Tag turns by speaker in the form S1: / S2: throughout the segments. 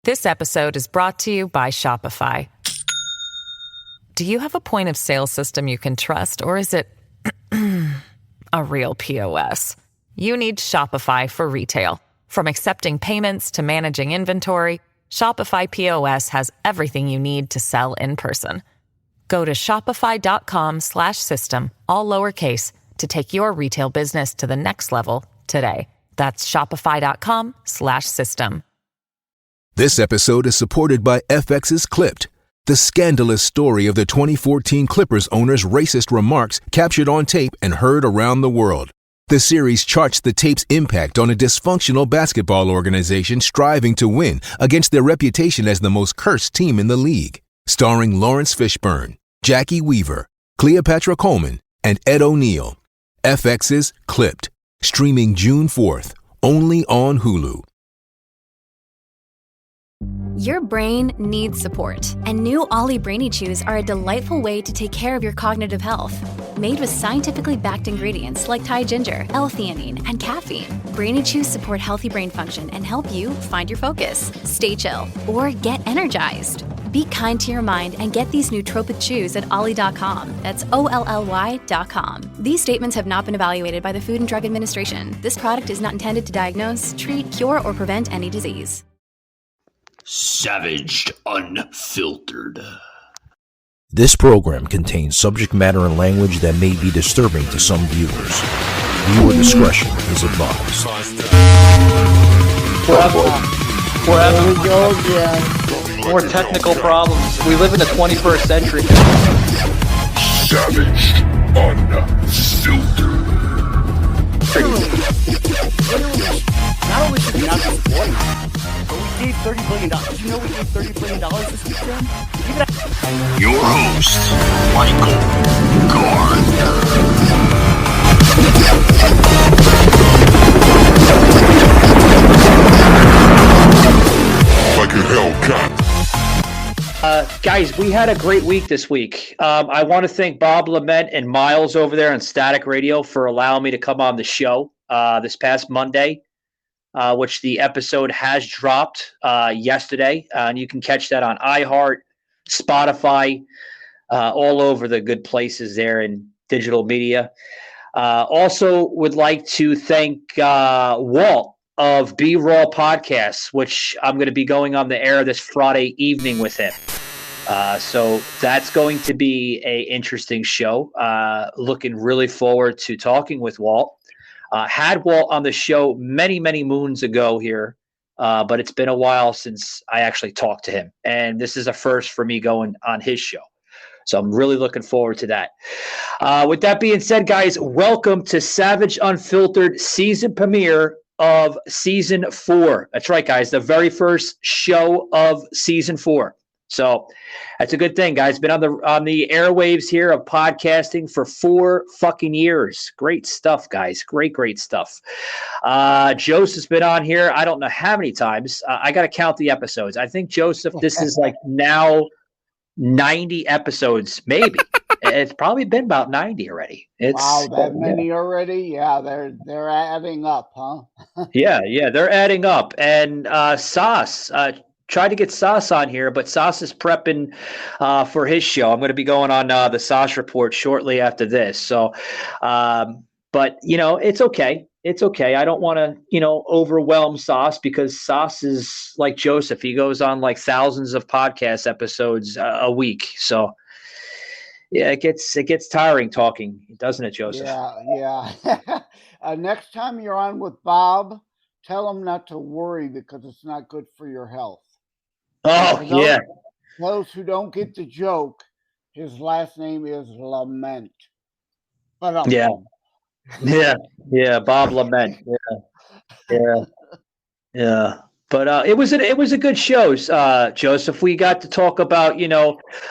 S1: This episode is brought to you by Shopify. Do you have a point of sale system you can trust, or is it a real POS? You need Shopify for retail. From accepting payments to managing inventory, Shopify POS has everything you need to sell in person. Go to shopify.com/system, all lowercase, to take your retail business to the next level today. That's shopify.com/system.
S2: This episode is supported by FX's Clipped, the scandalous story of the 2014 Clippers owner's racist remarks captured on tape and heard around the world. The series charts the tape's impact on a dysfunctional basketball organization striving to win against their reputation as the most cursed team in the league. Starring Lawrence Fishburne, Jackie Weaver, Cleopatra Coleman, and Ed O'Neill. FX's Clipped, streaming June 4th, only on Hulu.
S3: Your brain needs support, and new Ollie Brainy Chews are a delightful way to take care of your cognitive health. Made with scientifically backed ingredients like Thai ginger, L-theanine, and caffeine, Brainy Chews support healthy brain function and help you find your focus, stay chill, or get energized. Be kind to your mind and get these nootropic chews at ollie.com. That's OLLY.com. These statements have not been evaluated by the Food and Drug Administration. This product is not intended to diagnose, treat, cure, or prevent any disease.
S4: Savaged Unfiltered.
S5: This program contains subject matter and language that may be disturbing to some viewers. Viewer discretion is advised.
S6: There we go again. More technical problems. We live in the 21st century.
S4: Savaged Unfiltered.
S7: Not only should we not be supporting it, but we gave $30 billion. Did you know we gave $30 billion this week, Sam?
S4: Your host, Michael Gardner. Like a Hellcat.
S6: Guys, we had a great week this week. I want to thank Bob Lament and Miles over there on Static Radio for allowing me to come on the show this past Monday, which the episode has dropped yesterday. And you can catch that on iHeart, Spotify, all over the good places there in digital media. Also would like to thank Walt of B-Raw Podcasts, which I'm going to be going on the air this Friday evening with him. So that's going to be a interesting show. Looking really forward to talking with Walt. Had Walt on the show many, many moons ago here, but it's been a while since I actually talked to him. And this is a first for me going on his show. So I'm really looking forward to that. With that being said, guys, welcome to Savage Unfiltered season premiere of season 4. That's right, guys. The very first show of season 4. So that's a good thing, guys. Been on the airwaves here of podcasting for 4 fucking years. Great stuff, guys. Great stuff. Joseph's been on here. I don't know how many times. I got to count the episodes. I think, Joseph, this is like now 90 episodes, maybe. It's probably been about 90 already.
S7: Wow, that many already? Yeah, they're adding up, huh?
S6: Yeah, they're adding up. And Sauce, tried to get Sauce on here, but Sauce is prepping for his show. I'm going to be going on the Sauce Report shortly after this. So, but, it's okay. It's okay. I don't want to, overwhelm Sauce, because Sauce is like Joseph. He goes on like thousands of podcast episodes a week. So, yeah, it gets tiring talking, doesn't it, Joseph?
S7: Yeah. Next time you're on with Bob, tell him not to worry, because it's not good for your health.
S6: Oh, yeah.
S7: Those who don't get the joke, his last name is Lament. But
S6: yeah, Bob Lament. Yeah. But it was a good show, Joseph. We got to talk about,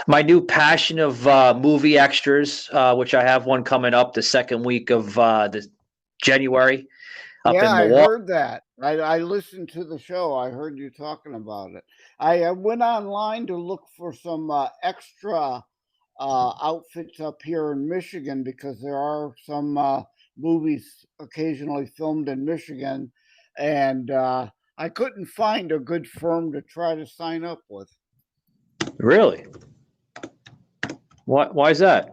S6: my new passion of movie extras, which I have one coming up the second week of the January. Up in
S7: I
S6: Milwaukee.
S7: heard that. I listened to the show. I heard you talking about it. I went online to look for some extra outfits up here in Michigan, because there are some movies occasionally filmed in Michigan, and I couldn't find a good firm to try to sign up with.
S6: Really? Why is that?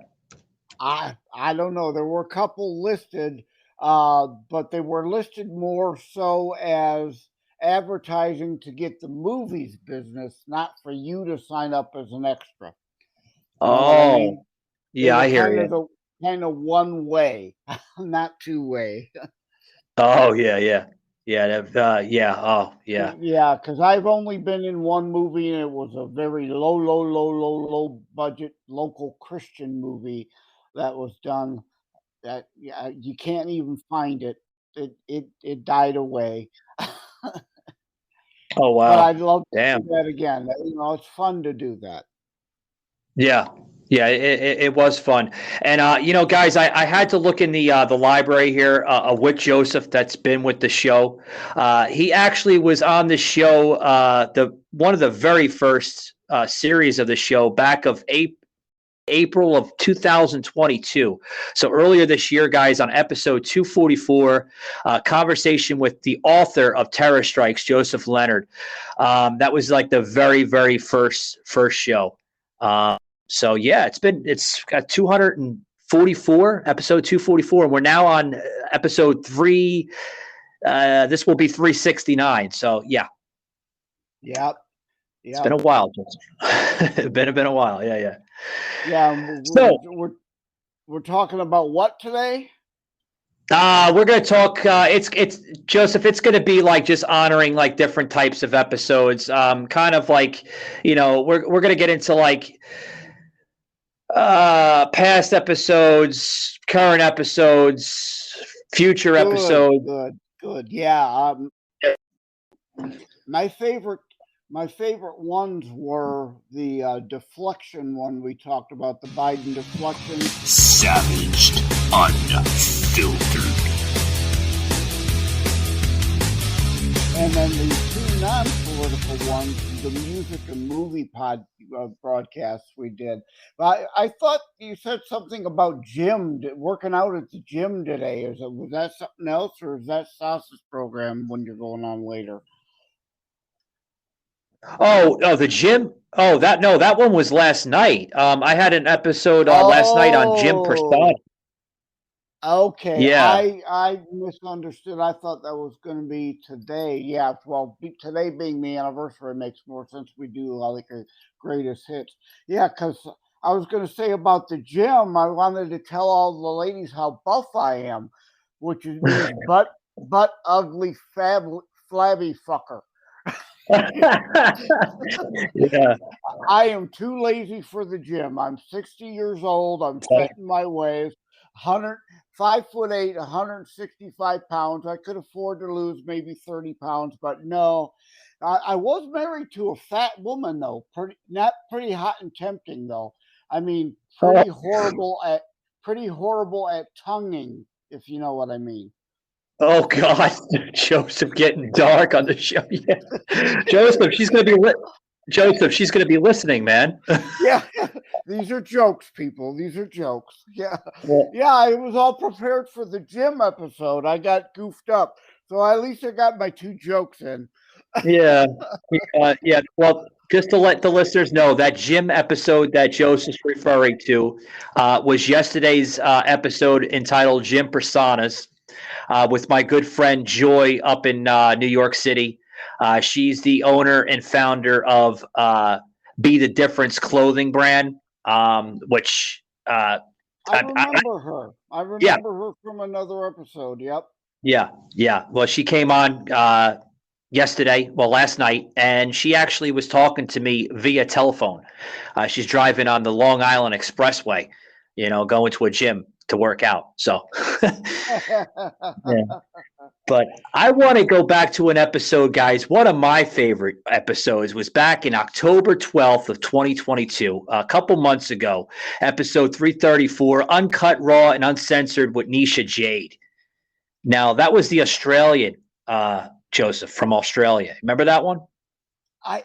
S7: I don't know. There were a couple listed, but they were listed more so as advertising to get the movies business, not for you to sign up as an extra. You know what I mean? They
S6: Yeah,
S7: were
S6: I hear
S7: kind of
S6: you.
S7: one way, not two way.
S6: Oh, yeah, yeah. Yeah. Oh, yeah.
S7: Yeah, because I've only been in one movie, and it was a very low budget local Christian movie that was done. That yeah, you can't even find it. It died away.
S6: Oh,
S7: But
S6: wow.
S7: I'd love to
S6: Damn.
S7: do that again. It's fun to do that.
S6: Yeah. Yeah, it was fun. And guys, I had to look in the library here of Whit Joseph that's been with the show. He actually was on the show, the one of the very first series of the show back of April of 2022. So earlier this year, guys, on episode 244, conversation with the author of Terror Strikes, Joseph Leonard. That was like the very, very first show. So yeah, it's got 244, episode 244, and we're now on episode 3. This will be 369. So yeah,
S7: Yep.
S6: it's been a while. been a while. Yeah.
S7: Yeah.
S6: So
S7: We're talking about what today?
S6: we're gonna talk. It's Joseph. It's gonna be like just honoring like different types of episodes. Kind of like we're gonna get into like past episodes, current episodes, future episodes.
S7: Good. Yeah. My favorite ones were the deflection one we talked about, the Biden deflection.
S4: Savaged, unfiltered.
S7: And then the two non-political ones, the music and movie broadcasts we did. But I thought you said something about working out at the gym today. Was that something else, or is that Saus's program when you're going on later?
S6: Oh, the gym. Oh, that one was last night. I had an episode last night on Jim Persona.
S7: Okay,
S6: Yeah.
S7: I misunderstood. I thought that was going to be today. Yeah, well, today being the anniversary makes more sense. We do like a greatest hits. Yeah, because I was going to say about the gym, I wanted to tell all the ladies how buff I am, which means butt ugly, flabby fucker.
S6: Yeah.
S7: I am too lazy for the gym. I'm 60 years old. I'm set in my ways. 5'8", 165 pounds. I could afford to lose maybe 30 pounds, but no. I was married to a fat woman though. Not pretty hot and tempting though. I mean, pretty horrible at tonguing, if you know what I mean.
S6: Oh God, Joseph getting dark on the show. Yeah. Joseph, she's gonna be listening, man.
S7: Yeah, these are jokes, people. These are jokes. Yeah, I was all prepared for the gym episode. I got goofed up, so at least I got my two jokes in.
S6: Yeah. Well, just to let the listeners know, that gym episode that Joseph's referring to was yesterday's episode entitled "Gym Personas." With my good friend Joy up in New York City. She's the owner and founder of Be the Difference clothing brand, which
S7: I remember her. I remember her from another episode. Yep.
S6: Yeah. Well, she came on last night, and she actually was talking to me via telephone. She's driving on the Long Island Expressway, going to a gym to work out. So, yeah. But I want to go back to an episode, guys. One of my favorite episodes was back in October 12th of 2022, a couple months ago, episode 334, Uncut, Raw, and Uncensored with Nisha Jade. Now, that was the Australian Joseph from Australia. Remember that one?
S7: I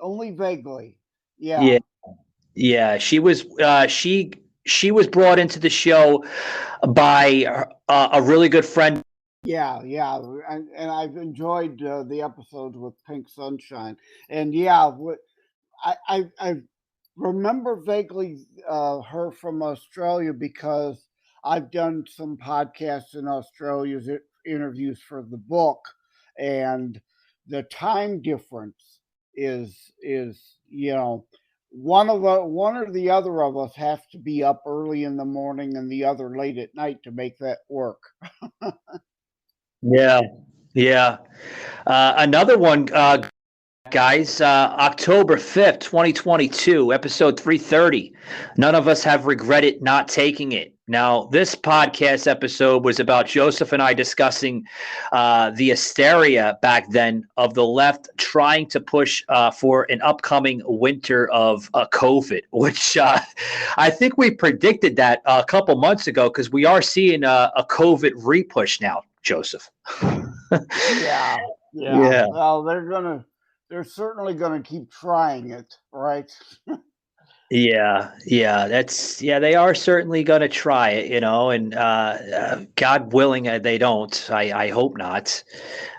S7: only vaguely. Yeah.
S6: Yeah. She was she was brought into the show by a really good friend
S7: Yeah, yeah, and I've enjoyed the episodes with Pink Sunshine, and yeah, I remember vaguely her from Australia because I've done some podcasts in Australia's interviews for the book, and the time difference is one or the other of us have to be up early in the morning and the other late at night to make that work.
S6: Yeah, yeah. Another one, guys, October 5th, 2022, episode 330. None of us have regretted not taking it. Now, this podcast episode was about Joseph and I discussing the hysteria back then of the left trying to push for an upcoming winter of COVID, which I think we predicted that a couple months ago because we are seeing a COVID repush now, Joseph.
S7: Yeah, yeah.
S6: Yeah.
S7: Well, they're certainly gonna keep trying it, right?
S6: Yeah, they are certainly going to try it, and God willing, they don't. I hope not.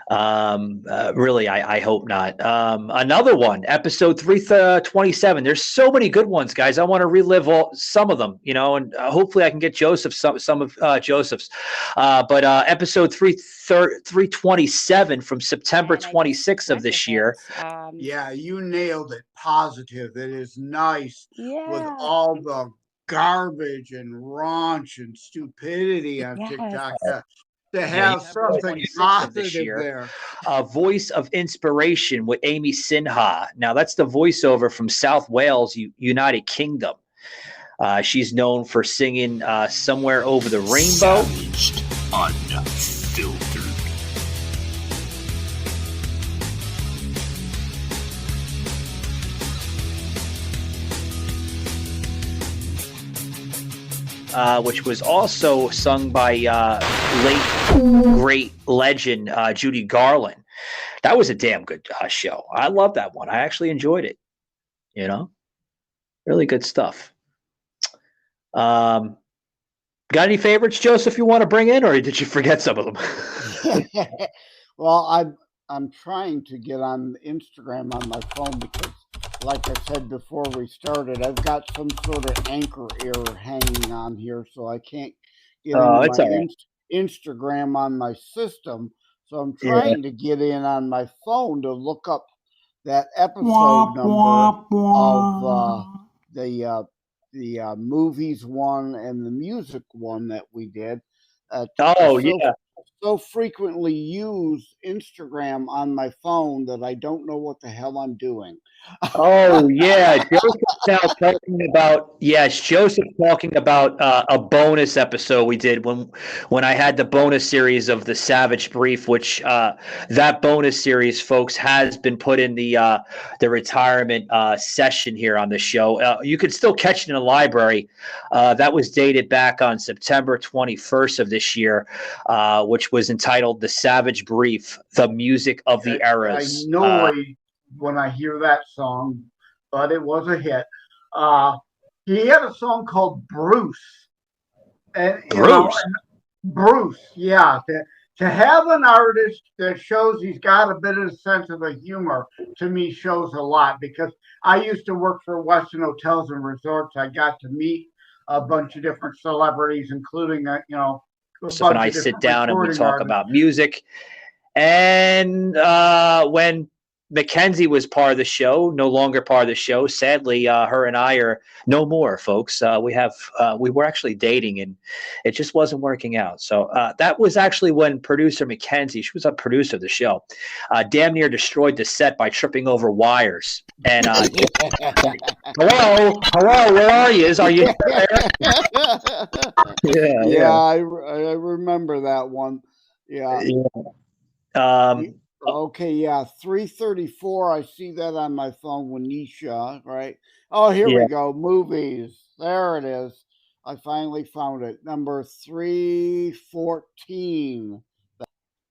S6: Really, I hope not. Another one, episode 327. There's so many good ones, guys. I want to relive some of them, and hopefully I can get Joseph some of Joseph's. But episode 327 from September 26th of this year.
S7: Yeah, you nailed it. Positive. It is nice with
S8: Yeah.
S7: all the garbage and raunch and stupidity on
S8: Yes.
S7: TikTok. To have something
S6: 26th of this
S7: positive
S6: year.
S7: there.
S6: Voice of Inspiration with Amy Sinha. Now, that's the voiceover from South Wales, United Kingdom. She's known for singing Somewhere Over the Rainbow.
S4: Savaged, Unfiltered.
S6: Which was also sung by late great legend Judy Garland. That was a damn good show. I love that one. I actually enjoyed it. Really good stuff. Got any favorites, Joseph, you want to bring in, or did you forget some of them?
S7: Well, I'm trying to get on Instagram on my phone because, like I said before we started, I've got some sort of anchor error hanging on here, so I can't get into my Instagram on my system. So I'm trying to get in on my phone to look up that episode number of the movies one and the music one that we did. So frequently use Instagram on my phone that I don't know what the hell I'm doing.
S6: Oh yeah, Joseph's now talking about Joseph's talking about a bonus episode we did when I had the bonus series of the Savage Brief, which that bonus series, folks, has been put in the retirement session here on the show. You can still catch it in the library. That was dated back on September 21st of this year, which was entitled "The Savage Brief: The Music of the Eras."
S7: I know when I hear that song, but it was a hit. He had a song called Bruce. And Bruce, yeah. To have an artist that shows he's got a bit of a sense of the humor, to me, shows a lot, because I used to work for Westin Hotels and Resorts. I got to meet a bunch of different celebrities, including,
S6: Joseph and I sit down and we talk about music. And when Mackenzie was part of the show, no longer part of the show. Sadly, her and I are no more, folks. We were actually dating, and it just wasn't working out. So that was actually when producer Mackenzie, she was a producer of the show, damn near destroyed the set by tripping over wires. And hello, where are you? Are you there?
S7: Yeah, I remember that one. Yeah. Okay, yeah, 334. I see that on my phone, Wanisha, right? Oh, here we go. Movies. There it is. I finally found it. Number 314.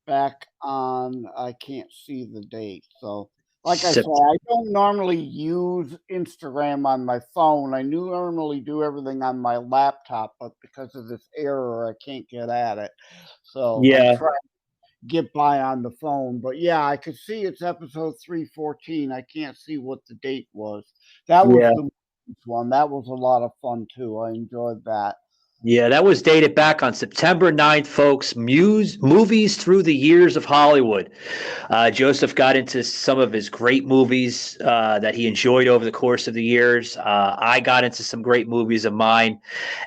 S7: Back on, I can't see the date. So, like I said, I don't normally use Instagram on my phone. I normally do everything on my laptop, but because of this error, I can't get at it. So, get by on the phone. But yeah, I could see it's episode 314. I can't see what the date was. That was
S6: Yeah.
S7: the one. That was a lot of fun too. I enjoyed that.
S6: Yeah, that was dated back on September 9th, folks. Movies through the years of Hollywood. Joseph got into some of his great movies that he enjoyed over the course of the years. I got into some great movies of mine,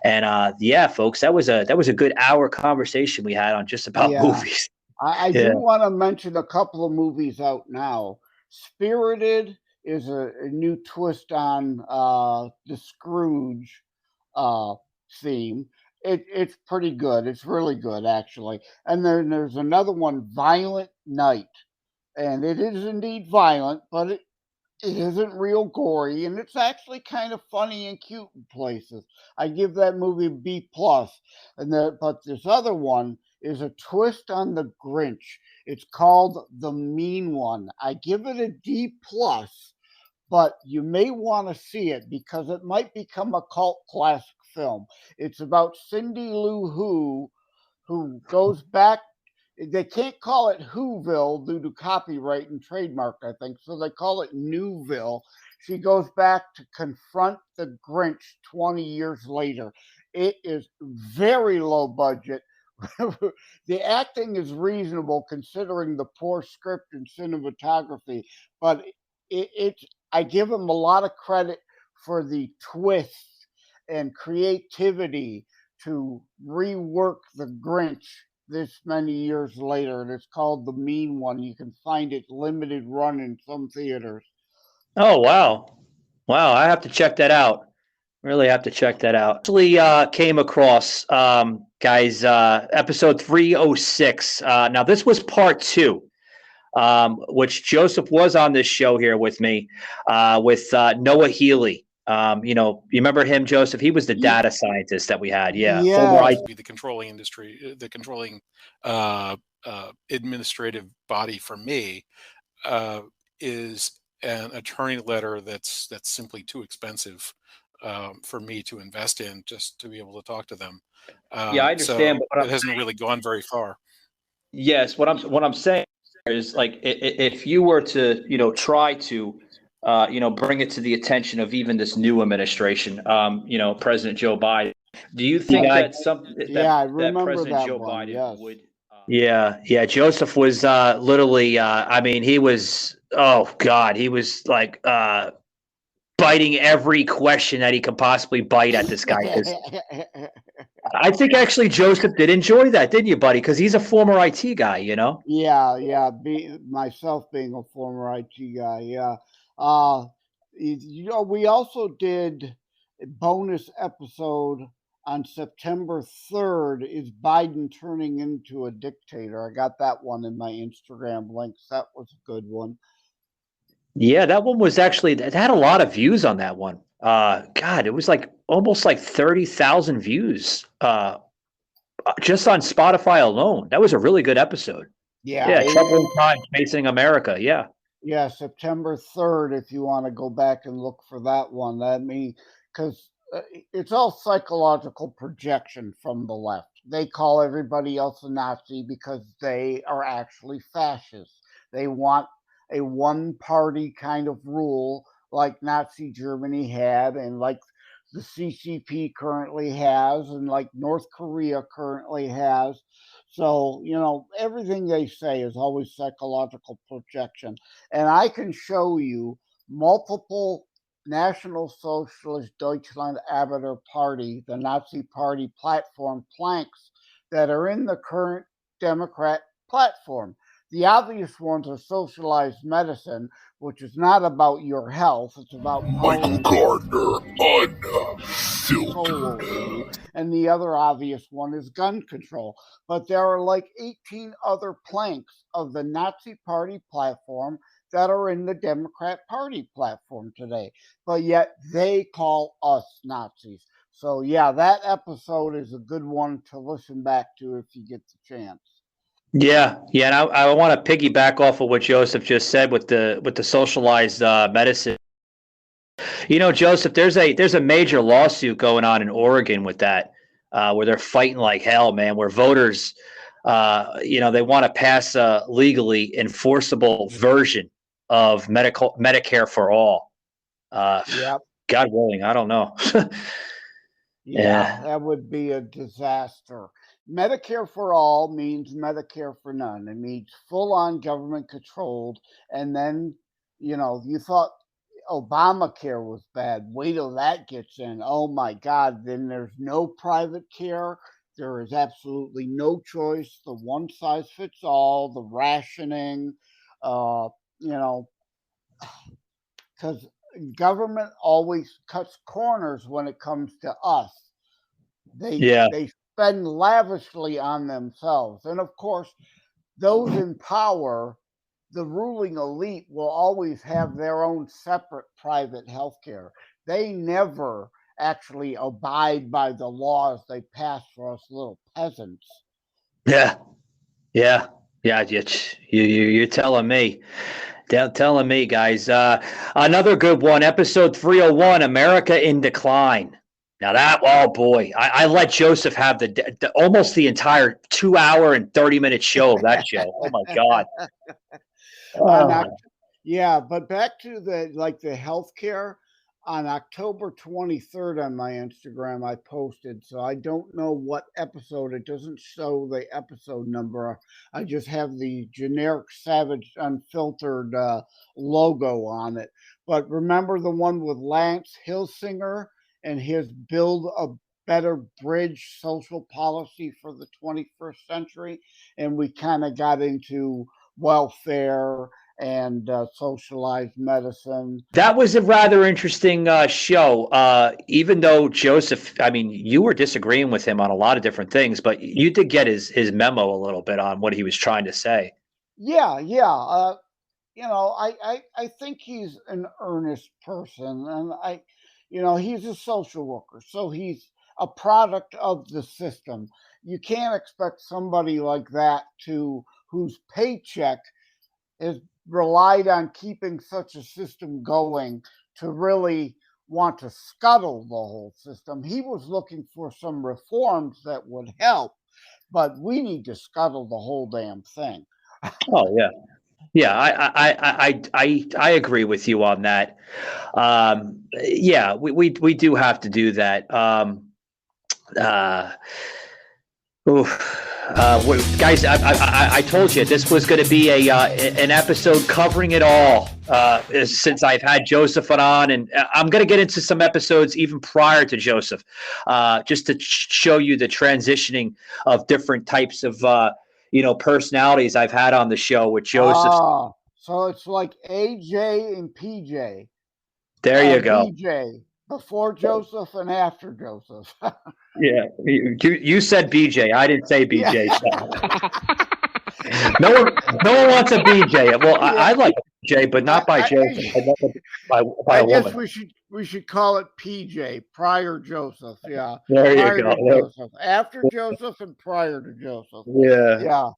S6: and yeah, folks, that was a good hour conversation we had on just about
S7: Yeah.
S6: movies.
S7: I
S6: Yeah.
S7: do want to mention a couple of movies out now. Spirited is a new twist on the Scrooge theme. It's pretty good. It's really good, actually. And then there's another one, Violent Night. And it is indeed violent, but it isn't real gory, and it's actually kind of funny and cute in places. I give that movie B plus. But this other one is a twist on the Grinch. It's called The Mean One. I give it a D plus, but you may want to see it because it might become a cult classic film. It's about Cindy Lou who goes back. They can't call it Whoville due to copyright and trademark, I think, so they call it Newville. She goes back to confront the Grinch 20 years later. It is very low budget. The acting is reasonable considering the poor script and cinematography, but I give them a lot of credit for the twist and creativity to rework the Grinch this many years later, and it's called The Mean One. You can find it limited run in some theaters.
S6: Oh, wow. Wow, I have to check that out. Really have to check that out. Actually, came across, guys, episode 306. Now, this was part 2, which Joseph was on this show here with me, with Noah Healy. You remember him, Joseph? He was the data scientist that we had. Yeah.
S7: Yeah.
S8: Be the controlling industry, the controlling administrative body for me is an attorney letter that's simply too expensive for me to invest in just to be able to talk to them.
S6: Yeah, I understand,
S8: so
S6: but
S8: it hasn't really gone very far.
S6: Yes, what I'm saying is, like, if you were to try to bring it to the attention of even this new administration, President Joe Biden, do you think
S7: I remember
S6: President
S7: that
S6: Joe
S7: one,
S6: Biden
S7: yes.
S6: would? Yeah. Joseph was literally. I mean, he was. Oh God, he was like biting every question that he could possibly bite at this guy. 'Cause I think actually Joseph did enjoy that, didn't you, buddy? Because he's a former IT guy,
S7: Yeah. Myself being a former IT guy, yeah. We also did a bonus episode on September 3rd. Is Biden turning into a dictator? I got that one in my Instagram links. That was a good one.
S6: Yeah, that one was actually, that had a lot of views on that one. God, it was like almost like 30,000 views just on Spotify alone. That was a really good episode.
S7: Yeah.
S6: Troubling Times Facing America. Yeah.
S7: Yeah, September 3rd, if you want to go back and look for that one. Because it's all psychological projection from the left. They call everybody else a Nazi because they are actually fascists. They want a one-party kind of rule like Nazi Germany had, and like the CCP currently has, and like North Korea currently has. So, everything they say is always psychological projection. And I can show you multiple National Socialist Deutschland Arbeiter Party, the Nazi Party platform planks that are in the current Democrat platform. The obvious ones are socialized medicine, which is not about your health. It's about
S4: Michael Gardner, Unfiltered.
S7: And the other obvious one is gun control. But there are like 18 other planks of the Nazi Party platform that are in the Democrat Party platform today. But yet they call us Nazis. So yeah, that episode is a good one to listen back to if you get the chance.
S6: Yeah, and I want to piggyback off of what Joseph just said with the socialized medicine. Joseph, there's a major lawsuit going on in Oregon with that, where they're fighting like hell, man. Where voters they want to pass a legally enforceable version of Medicare for all.
S7: Yep.
S6: God willing, I don't know.
S7: Yeah, that would be a disaster. Medicare for all means Medicare for none. It means full on government controlled. And then, you thought Obamacare was bad. Wait till that gets in. Oh my God. Then there's no private care. There is absolutely no choice. The one size fits all, the rationing, because government always cuts corners when it comes to us. They spend lavishly on themselves. And of course, those in power, the ruling elite, will always have their own separate private health care. They never actually abide by the laws they pass for us little peasants.
S6: Yeah. You're telling me. Telling me, guys. Another good one, episode 301, America in Decline. Now oh boy, I let Joseph have almost the entire 2 hour and 30-minute show of that show. Oh my God.
S7: Yeah, but back to the healthcare. On October 23rd on my Instagram, I posted, so I don't know what episode. It doesn't show the episode number. I just have the generic Savage Unfiltered logo on it. But remember the one with Lance Hilsinger and his Build a Better Bridge social policy for the 21st century? And we kind of got into welfare and socialized medicine.
S6: That was a rather interesting show. Even though Joseph, I mean, you were disagreeing with him on a lot of different things, but you did get his memo a little bit on what he was trying to say.
S7: Yeah. I think he's an earnest person, and he's a social worker, so he's a product of the system. You can't expect somebody like that whose paycheck is relied on keeping such a system going to really want to scuttle the whole system. He was looking for some reforms that would help, but we need to scuttle the whole damn thing.
S6: Oh yeah, I agree with you on that. We do have to do that. Guys, I told you this was going to be an episode covering it all. Since I've had Joseph on, and I'm going to get into some episodes even prior to Joseph, just to show you the transitioning of different types of personalities I've had on the show with Joseph.
S7: So it's like AJ and PJ.
S6: There you go.
S7: BJ before Joseph and after Joseph.
S6: Yeah, you said BJ. I didn't say BJ.
S7: Yeah.
S6: No one wants a BJ. Well, yeah. I like BJ, but not by Joseph.
S7: I guess we should call it PJ, prior Joseph. Yeah.
S6: There you go.
S7: Joseph, after Joseph and prior to Joseph.
S6: Yeah.
S7: Yeah.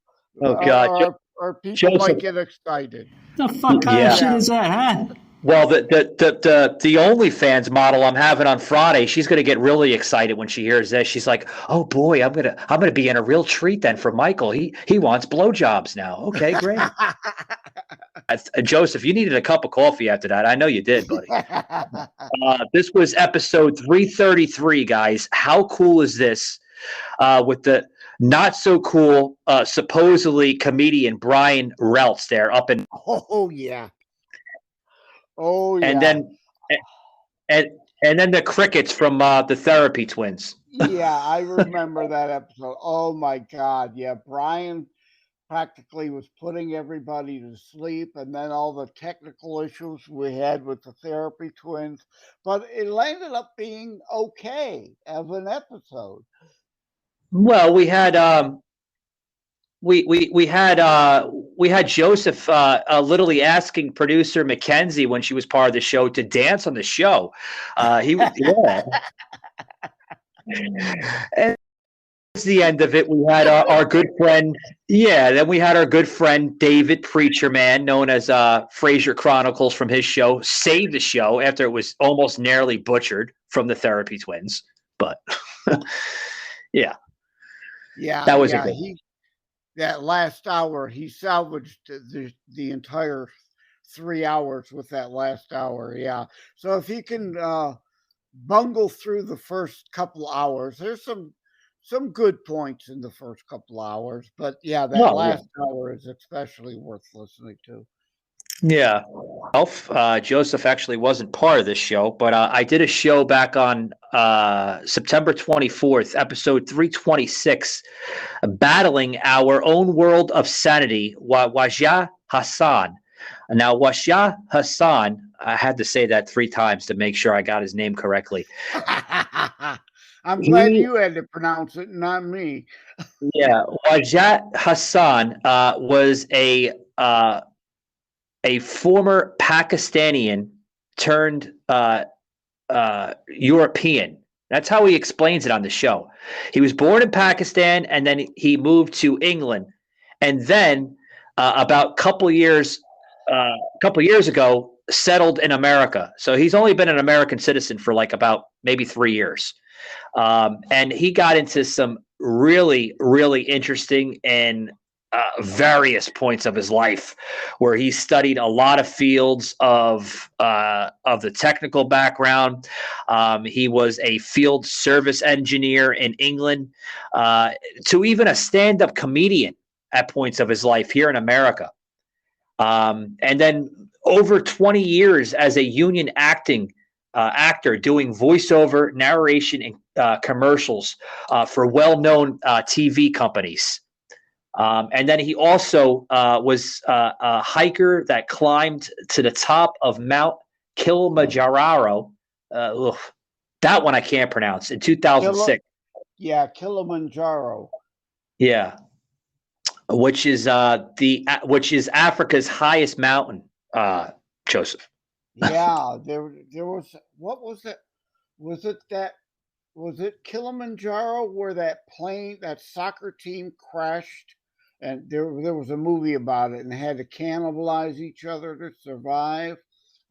S6: Oh God.
S7: Or people might get excited.
S9: The fuck kind of shit is that, huh?
S6: Well, the OnlyFans model I'm having on Friday, she's going to get really excited when she hears this. She's like, "Oh boy, I'm gonna be in a real treat then for Michael. He wants blowjobs now." Okay, great. Joseph, you needed a cup of coffee after that. I know you did, buddy. This was episode 333, guys. How cool is this? With the not so cool, supposedly comedian Brian Reltz there up in.
S7: Oh yeah. Oh yeah.
S6: And then the crickets from the Therapy Twins.
S7: Yeah, I remember that episode. Oh my God. Yeah, Brian practically was putting everybody to sleep, and then all the technical issues we had with the Therapy Twins. But it ended up being okay as an episode.
S6: Well, we had we had Joseph literally asking producer Mackenzie when she was part of the show to dance on the show. He was and that's the end of it. We had our good friend. Yeah, then we had our good friend David Preacher Man, known as Fraser Chronicles from his show, save the show after it was almost nearly butchered from the Therapy Twins. But yeah.
S7: Yeah,
S6: that was
S7: yeah,
S6: a good.
S7: that last hour, he salvaged the entire 3 hours with that last hour. Yeah. So if he can bungle through the first couple hours, there's some good points in the first couple hours, but yeah, that
S6: Oh, yeah.
S7: last hour is especially worth listening to.
S6: Yeah. Joseph actually wasn't part of this show, but I did a show back on September 24th, episode 326, battling our own world of sanity, Wajah Hassan. Now, Wajah Hassan, I had to say that 3 times to make sure I got his name correctly.
S7: I'm glad you had to pronounce it, not me.
S6: Yeah, Wajah Hassan was a former Pakistani turned European. That's how he explains it on the show. He was born in Pakistan, and then he moved to England, and then about a couple years ago, settled in America. So he's only been an American citizen for like about maybe 3 years, and he got into some really, really interesting and various points of his life, where he studied a lot of fields of the technical background. He was a field service engineer in England, to even a stand-up comedian at points of his life here in America, and then over 20 years as a union actor doing voiceover narration and commercials for well-known TV companies. And then he also was a hiker that climbed to the top of Mount Kilimanjaro. That one I can't pronounce. In 2006.
S7: Kilimanjaro.
S6: Yeah, which is Africa's highest mountain. Joseph.
S7: Yeah, there was, what was it? Was it Kilimanjaro where that soccer team crashed? And there was a movie about it, and they had to cannibalize each other to survive.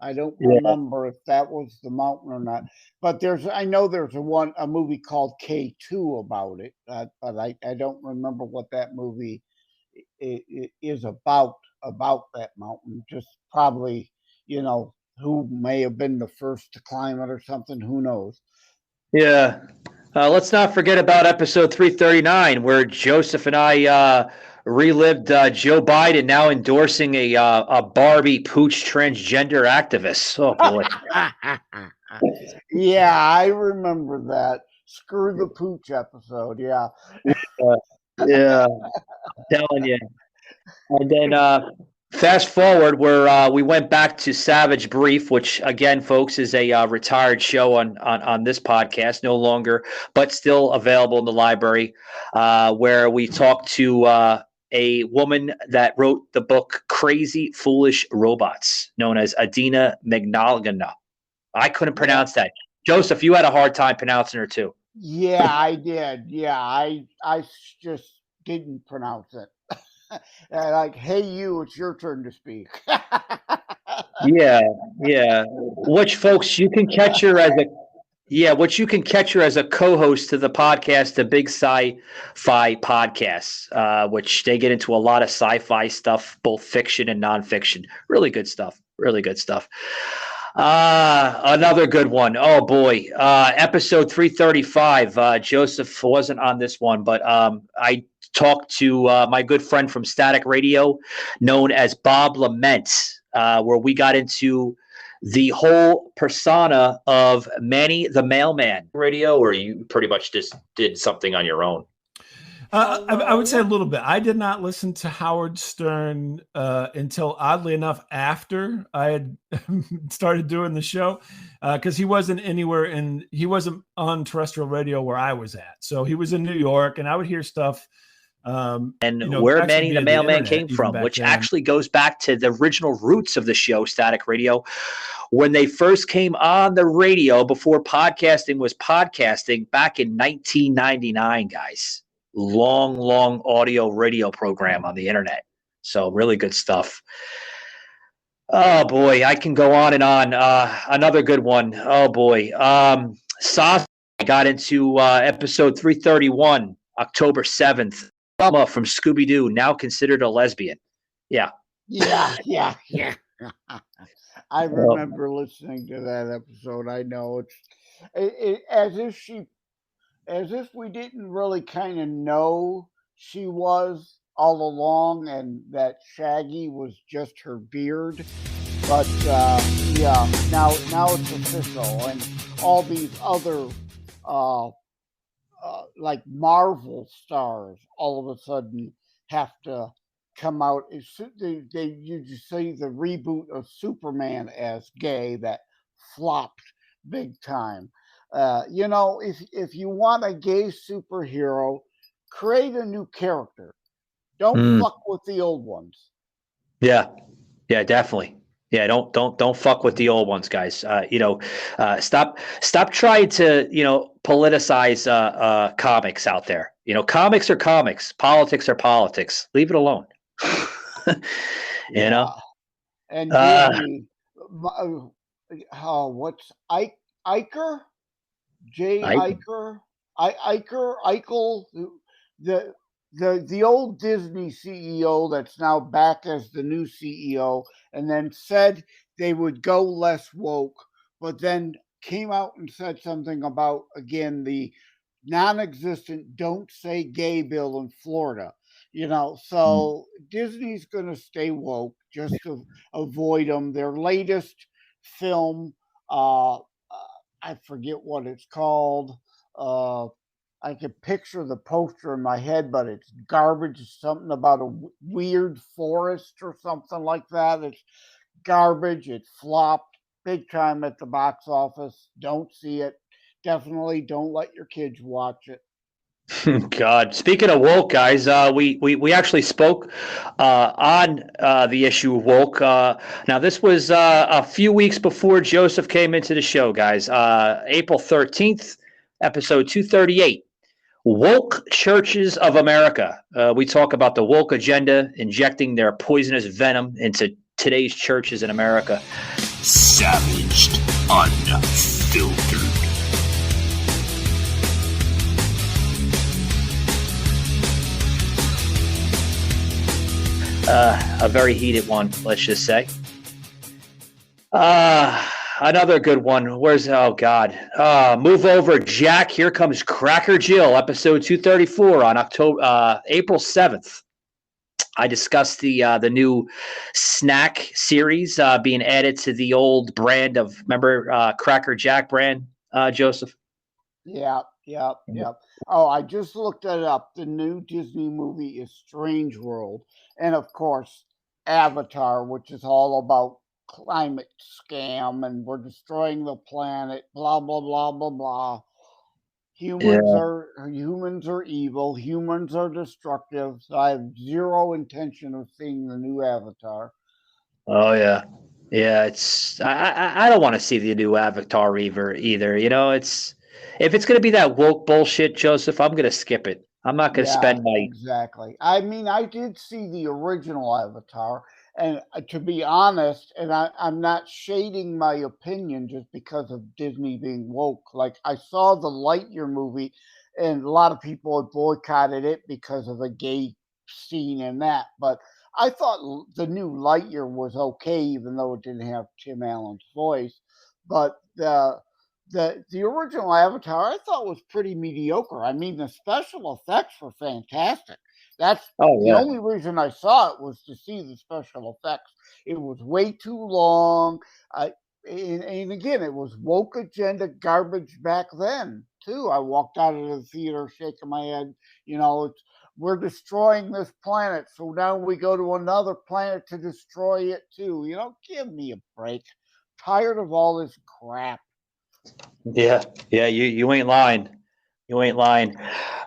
S7: I don't remember if that was the mountain or not, but I know there's a movie called K2 about it, but I don't remember what that movie is about that mountain. Just probably, who may have been the first to climb it or something. Who knows?
S6: Yeah. Let's not forget about episode 339, where Joseph and I relived Joe Biden now endorsing a Barbie pooch transgender activist. Oh, boy.
S7: Yeah, I remember that. Screw the pooch episode. Yeah.
S6: Yeah. I'm telling you. And then fast forward, where we went back to Savage Brief, which again, folks, is a retired show on this podcast, no longer, but still available in the library, where we talked to a woman that wrote the book Crazy Foolish Robots, known as Adina Magnalgana. I couldn't pronounce that. Joseph, you had a hard time pronouncing her too.
S7: Yeah, I did. Yeah, I just didn't pronounce it. Like, hey, it's your turn to speak.
S6: Yeah. Which, folks, you can catch her as a co-host to the podcast, the Big Sci-Fi Podcasts, which they get into a lot of sci-fi stuff, both fiction and nonfiction. Really good stuff. Another good one. Oh boy. Episode 335. Joseph wasn't on this one, but I talked to my good friend from Static Radio, known as Bob Lament, where we got into the whole persona of Manny the Mailman. Radio, or you pretty much just did something on your own?
S9: I would say a little bit. I did not listen to Howard Stern until, oddly enough, after I had started doing the show, because he wasn't he wasn't on terrestrial radio where I was at. So he was in New York, and I would hear stuff.
S6: Where Manny the Mailman came from, which actually goes back to the original roots of the show, Static Radio. When they first came on the radio, before podcasting was podcasting, back in 1999, guys. Long audio radio program on the internet. So really good stuff. Oh boy, I can go on and on. Another good one. Oh boy. Sauce got into episode 331, October 7th. Velma from Scooby-Doo, now considered a lesbian. Yeah.
S7: Yeah. I remember listening to that episode. I know it as if we didn't really kind of know she was all along, and that Shaggy was just her beard. But yeah, now it's official, and all these other like Marvel stars all of a sudden have to come out. You just see the reboot of Superman as gay that flopped big time. If you want a gay superhero, create a new character. Don't fuck with the old ones.
S6: Yeah, definitely. Yeah, don't fuck with the old ones, guys. Stop trying to politicize comics out there. Comics are comics, politics are politics. Leave it alone.
S7: And Disney, what's Iker? Jay Iker? Eichel, the old Disney CEO that's now back as the new CEO, and then said they would go less woke, but then came out and said something about, again, the non-existent "Don't Say Gay" bill in Florida. So Disney's going to stay woke just to avoid them. Their latest film, I forget what it's called. I can picture the poster in my head, but it's garbage. It's something about a weird forest or something like that. It's garbage. It flopped big time at the box office. Don't see it. Definitely don't let your kids watch it.
S6: God, speaking of woke, guys, we actually spoke on the issue of woke. Now, this was a few weeks before Joseph came into the show, guys. April 13th, episode 238. Woke Churches of America. We talk about the woke agenda injecting their poisonous venom into today's churches in America.
S4: Savaged, unfiltered.
S6: A very heated one, let's just say. Another good one. Oh God. Move over, Jack. Here comes Cracker Jill, episode 234 on April 7th. I discussed the new snack series being added to the old brand of, remember, Cracker Jack brand, Joseph?
S7: Yeah. Oh, I just looked it up. The new Disney movie is Strange World. And of course, Avatar, which is all about climate scam and we're destroying the planet, blah, blah, blah, blah, blah. Humans are evil. Humans are destructive. So I have zero intention of seeing the new Avatar.
S6: Oh, yeah. Yeah, I don't want to see the new Avatar either. If it's going to be that woke bullshit, Joseph, I'm going to skip it. I'm not going to spend my...
S7: Exactly. I mean, I did see the original Avatar, and to be honest, and I'm not shading my opinion just because of Disney being woke. Like, I saw the Lightyear movie, and a lot of people had boycotted it because of a gay scene in that. But I thought the new Lightyear was okay, even though it didn't have Tim Allen's voice. But the original Avatar I thought was pretty mediocre. I mean, the special effects were fantastic. That's the only reason I saw it, was to see the special effects. It was way too long. And again, it was woke agenda garbage back then too. I walked out of the theater shaking my head. We're destroying this planet, so now we go to another planet to destroy it too. Give me a break. Tired of all this crap.
S6: Yeah, you ain't lying. You ain't lying.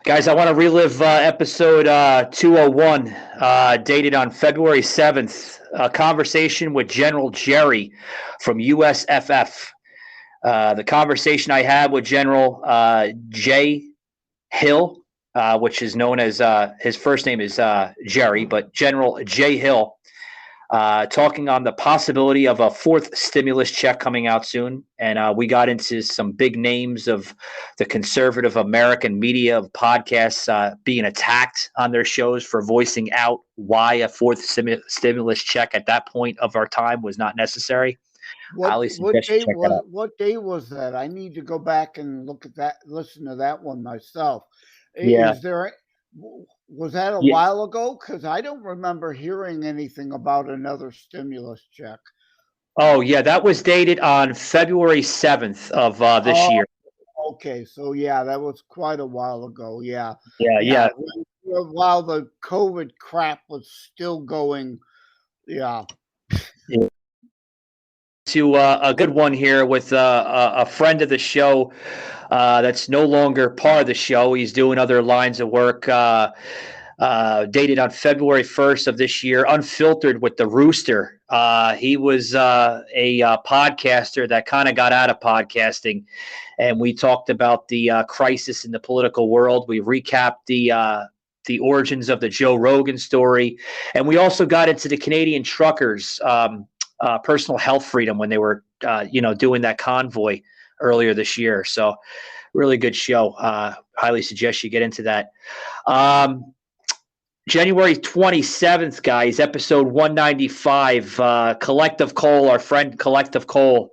S6: Guys, I want to relive episode 201, dated on February 7th, a conversation with General Jerry from USFF. The conversation I had with General J. Hill, which is known as, his first name is Jerry, but General J. Hill. talking on the possibility of a fourth stimulus check coming out soon. And we got into some big names of the conservative American media of podcasts being attacked on their shows for voicing out why a fourth stimulus check at that point of our time was not necessary.
S7: What day was that? I need to go back and look at that, listen to that one myself.
S6: Yeah.
S7: Was that a while ago? Because I don't remember hearing anything about another stimulus check.
S6: Oh, yeah, that was dated on February 7th of this year.
S7: Okay, so yeah, that was quite a while ago. Yeah. While the COVID crap was still going. Yeah.
S6: To a good one here with a friend of the show that's no longer part of the show. He's doing other lines of work. Dated on February 1st of this year, Unfiltered with the Rooster. He was a podcaster that kind of got out of podcasting, and we talked about the crisis in the political world. We recapped the origins of the Joe Rogan story, and we also got into the Canadian truckers' personal health freedom when they were, doing that convoy earlier this year. So, really good show. Highly suggest you get into that. January 27th, guys, episode 195, Collective Cole, our friend Collective Cole.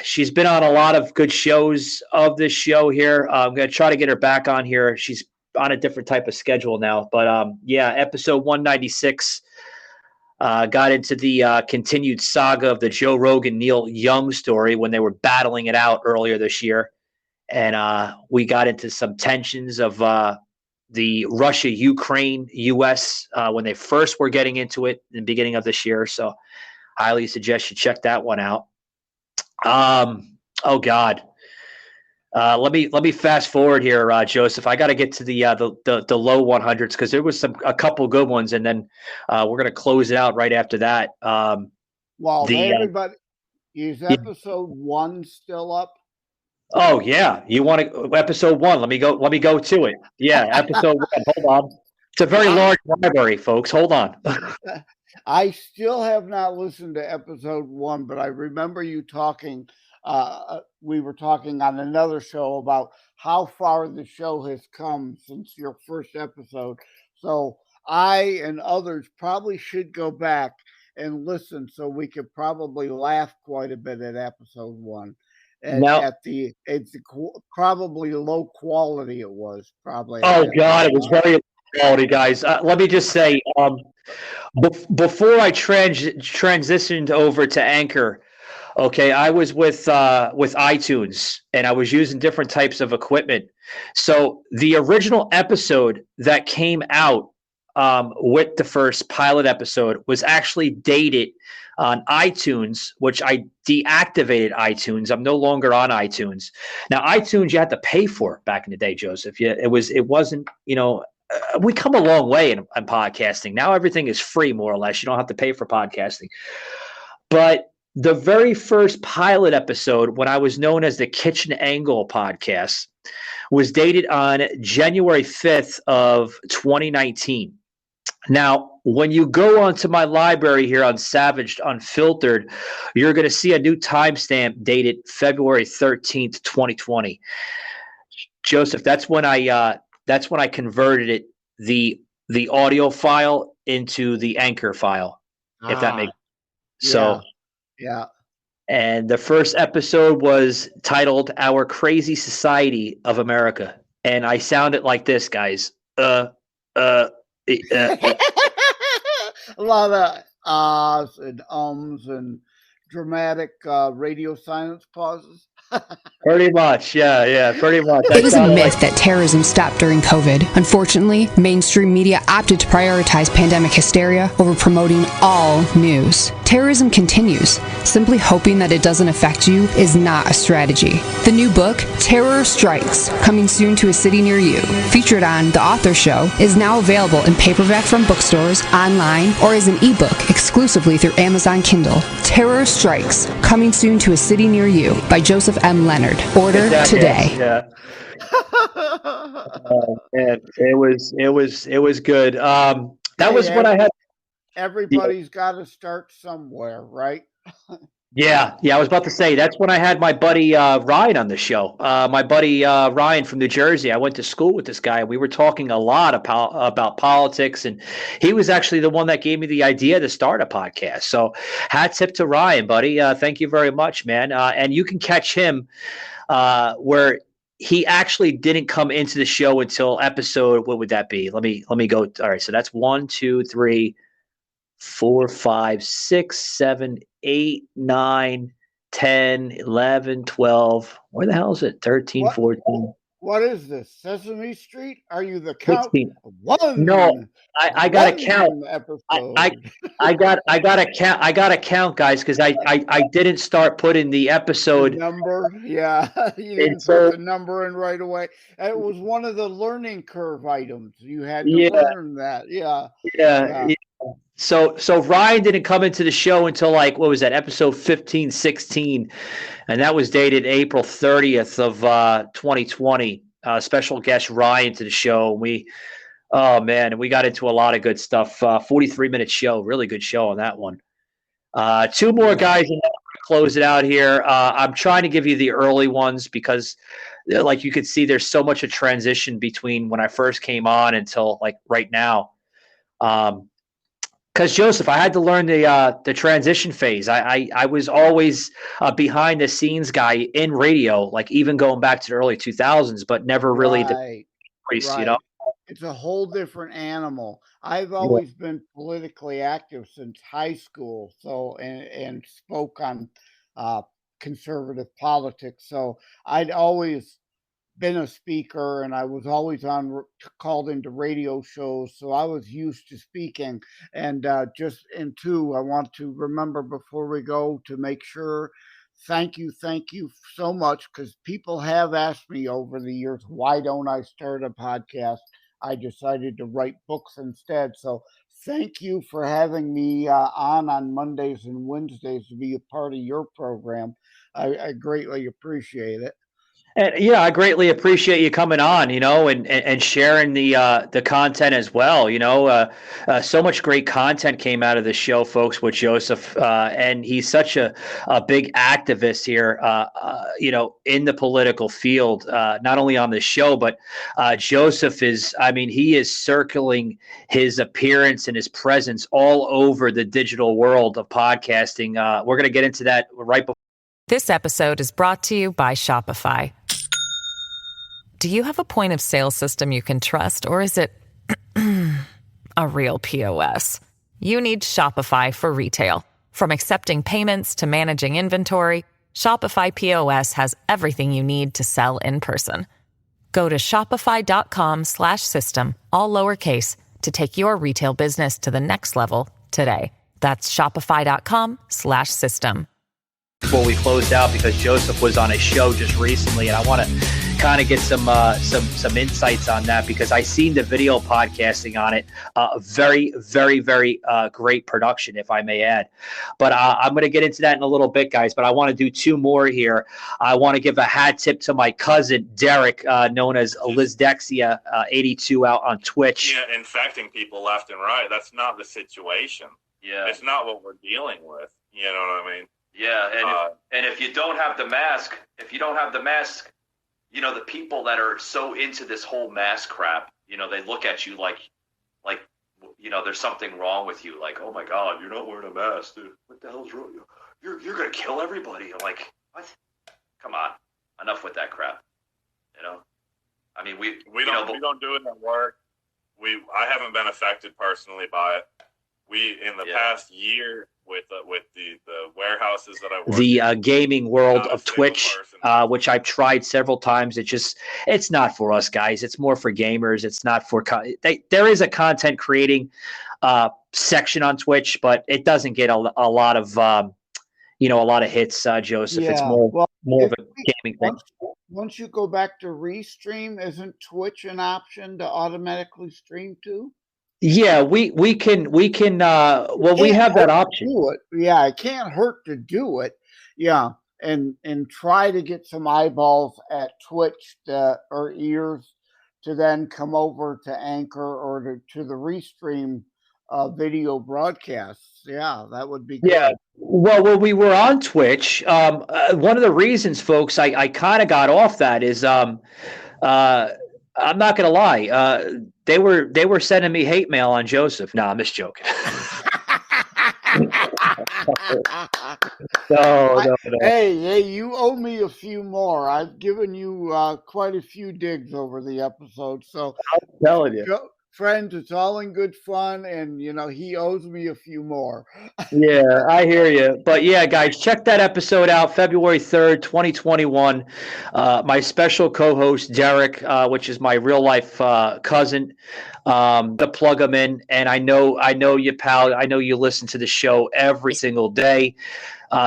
S6: She's been on a lot of good shows of this show here. I'm going to try to get her back on here. She's on a different type of schedule now. But, episode 196 got into the continued saga of the Joe Rogan, Neil Young story when they were battling it out earlier this year. And we got into some tensions of the Russia, Ukraine, U.S. When they first were getting into it in the beginning of this year. So highly suggest you check that one out. Oh God. Let me fast forward here, Joseph. I got to get to the low 100s because there was a couple good ones, and then we're gonna close it out right after that.
S7: Everybody, is episode 1 still up?
S6: Oh yeah, you want to episode 1? Let me go to it. Yeah, episode 1. Hold on. It's a very large library, folks. Hold on.
S7: I still have not listened to episode 1, but I remember you talking. We were talking on another show about how far the show has come since your first episode. So I and others probably should go back and listen so we could probably laugh quite a bit at episode 1. And it's probably low quality it was probably.
S6: Oh God, it was very low quality, guys. Let me just say, before I transitioned over to Anchor, okay, I was with iTunes and I was using different types of equipment. So the original episode that came out with the first pilot episode was actually dated on iTunes, which I deactivated iTunes. I'm no longer on iTunes. Now, iTunes you had to pay for back in the day, Joseph. Yeah, it wasn't, we come a long way in podcasting. Now everything is free, more or less. You don't have to pay for podcasting. But the very first pilot episode, when I was known as the Kitchen Angle podcast, was dated on January 5th of 2019. Now, when you go onto my library here on Savaged Unfiltered, you're going to see a new timestamp dated February 13th, 2020. Joseph, that's when I converted it the audio file into the Anchor file, if that makes sense. So.
S7: Yeah.
S6: And the first episode was titled Our Crazy Society of America. And I sounded like this, guys.
S7: A lot of ahs and ums and dramatic radio silence pauses.
S6: Pretty much, yeah, pretty much.
S10: It is a myth that terrorism stopped during COVID. Unfortunately, mainstream media opted to prioritize pandemic hysteria over promoting all news. Terrorism continues. Simply hoping that it doesn't affect you is not a strategy. The new book, Terror Strikes, coming soon to a city near you, featured on The Author Show, is now available in paperback from bookstores, online, or as an ebook exclusively through Amazon Kindle. Terror Strikes, coming soon to a city near you by Joseph M. Leonard. Order today.
S6: Yeah. Oh, man, it was good. That was when I had
S7: everybody's got to start somewhere, right?
S6: Yeah, I was about to say that's when I had my buddy Ryan on the show. My buddy Ryan from New Jersey. I went to school with this guy. We were talking a lot about politics, and he was actually the one that gave me the idea to start a podcast. So, hats tip to Ryan, buddy. Thank you very much, man. And you can catch him where he actually didn't come into the show until episode. What would that be? Let me go. All right, so that's 1, 2, 3, 4, 5, 6, 7, 8, 9, 10, 11, 12. Where the hell is it? 13,
S7: What?
S6: 14.
S7: What is this? Sesame Street? Are you the count?
S6: 16.
S7: One.
S6: No, I got to count.
S7: Episode.
S6: I got to count. I got to count, guys, because I didn't start putting the episode
S7: number. Yeah, you didn't put the number in right away. It was one of the learning curve items. You had to learn that. Yeah.
S6: So Ryan didn't come into the show until like, what was that, episode 15, 16. And that was dated April 30th of 2020. Special guest Ryan to the show. We got into a lot of good stuff. 43-minute show, really good show on that one. Two more guys and then close it out here. I'm trying to give you the early ones because like you could see there's so much a transition between when I first came on until like right now. Because Joseph, I had to learn the transition phase. I was always a behind the scenes guy in radio, like even going back to the early 2000s, but never really you know.
S7: It's a whole different animal. I've always been politically active since high school, so and spoke on conservative politics. So I'd always been a speaker, and I was always called into radio shows, so I was used to speaking. And I want to remember before we go to make sure, thank you so much, because people have asked me over the years, why don't I start a podcast? I decided to write books instead. So thank you for having me on Mondays and Wednesdays to be a part of your program. I greatly appreciate it.
S6: And I greatly appreciate you coming on, and sharing the content as well. So much great content came out of the show, folks, with Joseph, and he's such a big activist here, in the political field, not only on the show, but Joseph he is circling his appearance and his presence all over the digital world of podcasting. We're going to get into that right before.
S1: This episode is brought to you by Shopify. Do you have a point of sale system you can trust, or is it a real POS? You need Shopify for retail. From accepting payments to managing inventory, Shopify POS has everything you need to sell in person. Go to shopify.com/system, all lowercase, to take your retail business to the next level today. That's shopify.com/system.
S6: Before we closed out, because Joseph was on a show just recently, and I want to kind of get some insights on that, because I seen the video podcasting on it. Very, very, very great production, if I may add. But I'm going to get into that in a little bit, guys. But I want to do two more here. I want to give a hat tip to my cousin Derek, known as Lizdexia 82 out on Twitch.
S11: Yeah, infecting people left and right. That's not the situation. Yeah, it's not what we're dealing with. You know what I mean?
S6: Yeah, and if you don't have the mask, the people that are so into this whole mask crap, they look at you like, there's something wrong with you. Like, oh my God, you're not wearing a mask, dude. What the hell's wrong? You're gonna kill everybody. I'm like, what? Come on, enough with that crap. I mean, we
S11: don't do it at work. I haven't been affected personally by it. In the past year with the warehouses that I work
S6: the gaming world of Twitch, which I've tried several times. It's not for us guys. It's more for gamers. It's not for there is a content creating section on Twitch, but it doesn't get a lot of a lot of hits. Joseph, it's more of a gaming thing.
S7: Once you go back to restream, isn't Twitch an option to automatically stream to?
S6: Yeah, we can we have that option.
S7: Yeah, it can't hurt to do it. Yeah, and try to get some eyeballs at Twitch or ears to then come over to Anchor or to the Restream video broadcasts. Yeah, that would be
S6: Yeah.
S7: good.
S6: Well, when we were on Twitch, one of the reasons, folks, I kind of got off that is I'm not gonna lie. They were sending me hate mail on Joseph. No, I'm just joking. No.
S7: Hey, you owe me a few more. I've given you quite a few digs over the episode, so
S6: I'm telling you.
S7: friends, it's all in good fun, and he owes me a few more.
S6: Yeah, I hear you. But yeah, guys, check that episode out, February 3rd, 2021. My special co-host, Derek, which is my real life cousin, to plug him in. And I know you, pal. I know you listen to the show every single day.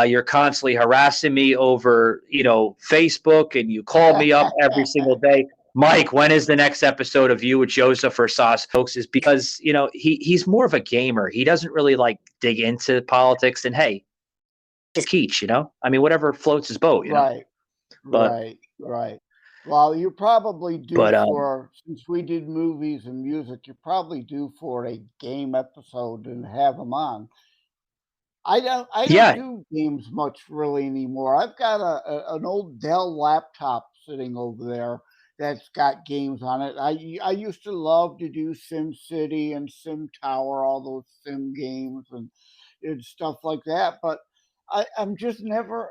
S6: You're constantly harassing me over, Facebook, and you call me up every single day. Mike, when is the next episode of you with Joseph or Sauce, folks? Is because, he's more of a gamer. He doesn't really like dig into politics. And hey, it's Keach, I mean, whatever floats his boat,
S7: Right.
S6: But,
S7: Right. Well, you're probably due
S6: But,
S7: since we did movies and music, you're probably due for a game episode and have them on. I don't
S6: Yeah.
S7: do games much really anymore. I've got an old Dell laptop sitting over there that's got games on it. I used to love to do Sim City and Sim Tower, all those sim games and stuff like that. But I'm just never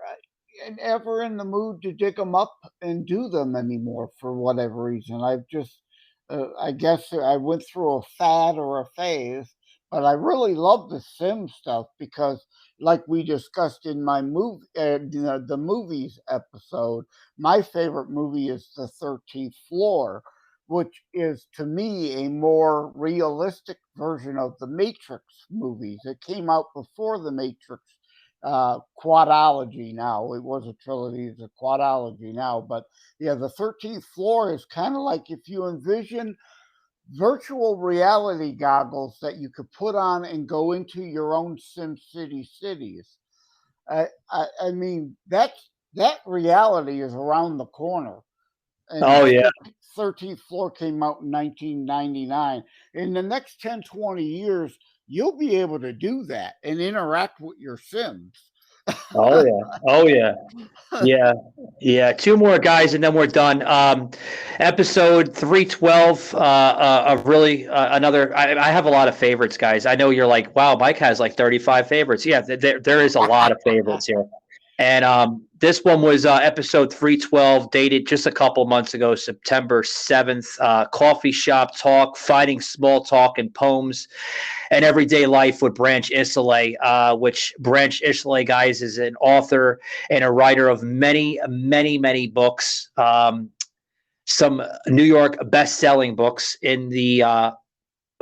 S7: ever in the mood to dig them up and do them anymore for whatever reason. I've just I guess I went through a fad or a phase, but I really love the sim stuff because, like we discussed in my the movies episode, my favorite movie is The 13th Floor, which is to me a more realistic version of the Matrix movies. It came out before the Matrix quadology. Now it was a trilogy, it's a quadology now, but yeah, The 13th Floor is kind of like if you envision virtual reality goggles that you could put on and go into your own SimCity cities. I mean, that reality is around the corner. And
S6: Oh, yeah.
S7: 13th Floor came out in 1999. In the next 10, 20 years, you'll be able to do that and interact with your Sims.
S6: Oh, yeah. Oh, yeah. Yeah. Two more, guys, and then we're done. Episode 312 of really another. I have a lot of favorites, guys. I know you're like, wow, Mike has like 35 favorites. Yeah, there is a lot of favorites here. And this one was episode 312, dated just a couple months ago, September 7th. Coffee shop talk, finding small talk and poems, and everyday life with Branch Islay, which Branch Islay, guys, is an author and a writer of many, many, many books. Some New York best-selling books in the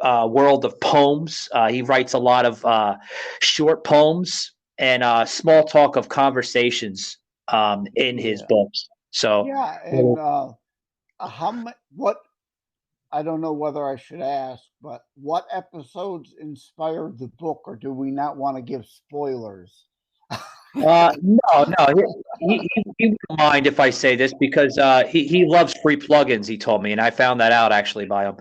S6: world of poems. He writes a lot of short poems and small talk of conversations in his books. So
S7: yeah, and what I don't know whether I should ask, but what episodes inspired the book, or do we not want to give spoilers?
S6: No. He wouldn't mind if I say this because he loves free plugins. He told me, and I found that out actually by him.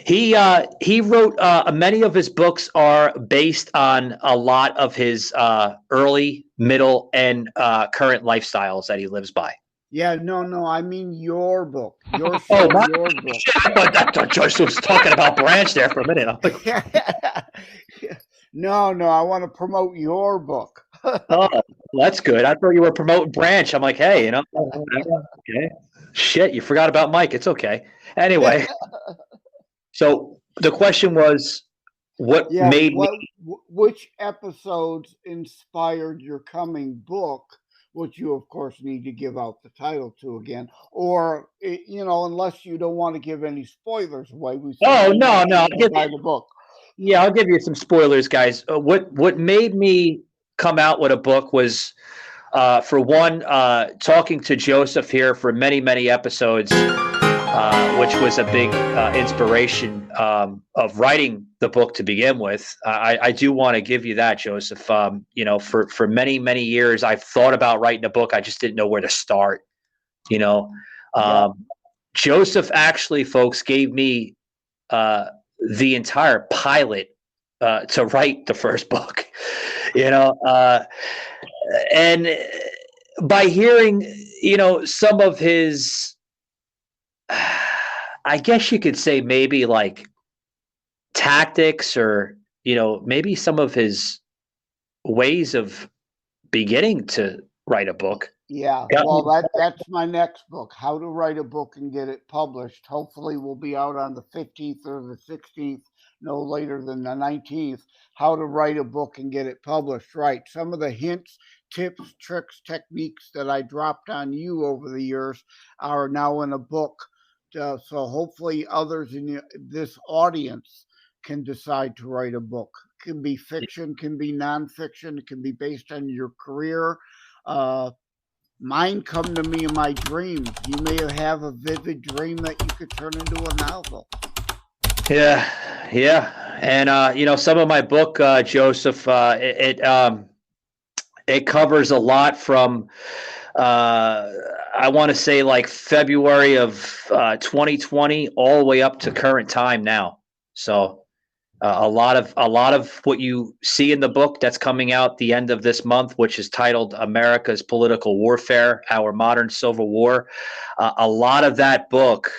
S6: He wrote many of his books are based on a lot of his early, middle, and current lifestyles that he lives by.
S7: Yeah, no, I mean your book. Your show,
S6: Oh,
S7: your book.
S6: I thought Joyce was talking about Branch there for a minute. I'm like,
S7: No, I want to promote your book.
S6: oh, that's good. I thought you were promoting Branch. I'm like, hey, okay. Shit, you forgot about Mike. It's okay. Anyway, so the question was, what made me?
S7: Which episodes inspired your coming book? Which you, of course, need to give out the title to again, or unless you don't want to give any spoilers away.
S6: Oh no, I'll give
S7: the book.
S6: Yeah, I'll give you some spoilers, guys. What made me come out with a book was, for one, talking to Joseph here for many, many episodes, which was a big inspiration of writing the book to begin with. I do want to give you that, Joseph. For many, many years, I've thought about writing a book. I just didn't know where to start. Joseph actually, folks, gave me the entire pilot to write the first book, and by hearing, some of his, I guess you could say maybe like tactics or, maybe some of his ways of beginning to write a book.
S7: Yeah, well, that's my next book, How to Write a Book and Get It Published. Hopefully will be out on the 15th or the 16th, no later than the 19th, How to Write a Book and Get It Published. Right, some of the hints, tips, tricks, techniques that I dropped on you over the years are now in a book. So hopefully others in this audience can decide to write a book. It can be fiction, can be nonfiction, it can be based on your career. Mine come to me in my dreams. You may have a vivid dream that you could turn into a novel.
S6: Yeah. And some of my book, Joseph, it covers a lot from I want to say like February of 2020 all the way up to current time now. So a lot of what you see in the book that's coming out the end of this month, which is titled America's Political Warfare, Our Modern Civil War. A lot of that book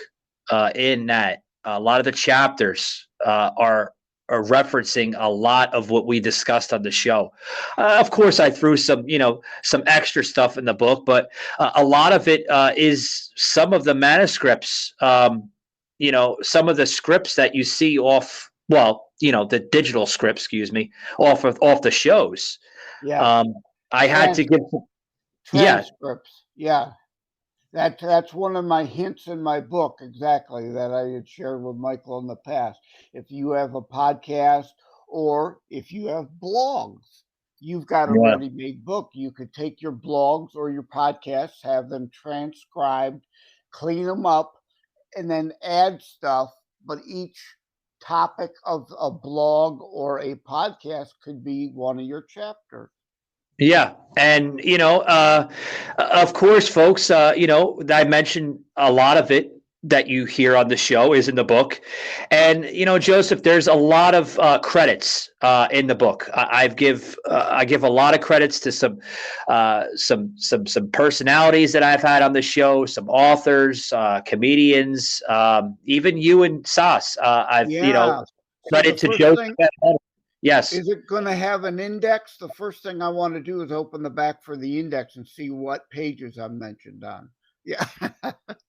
S6: in that, a lot of the chapters are referencing a lot of what we discussed on the show. Of course, I threw some extra stuff in the book, but a lot of it is some of the manuscripts, some of the scripts that you see off, the digital scripts, off the shows.
S7: Yeah.
S6: I had to give
S7: transcripts. Yeah. That's one of my hints in my book, exactly, that I had shared with Michael in the past. If you have a podcast or if you have blogs, you've got a ready-made book. You could take your blogs or your podcasts, have them transcribed, clean them up, and then add stuff. But each topic of a blog or a podcast could be one of your chapters.
S6: Yeah. And, of course, folks, I mentioned a lot of it that you hear on the show is in the book. And, Joseph, there's a lot of credits in the book. I give a lot of credits to some personalities that I've had on the show, some authors, comedians, even you and Sas. Credit to Joseph. Yes.
S7: Is it going to have an index? The first thing I want to do is open the back for the index and see what pages I'm mentioned on. Yeah.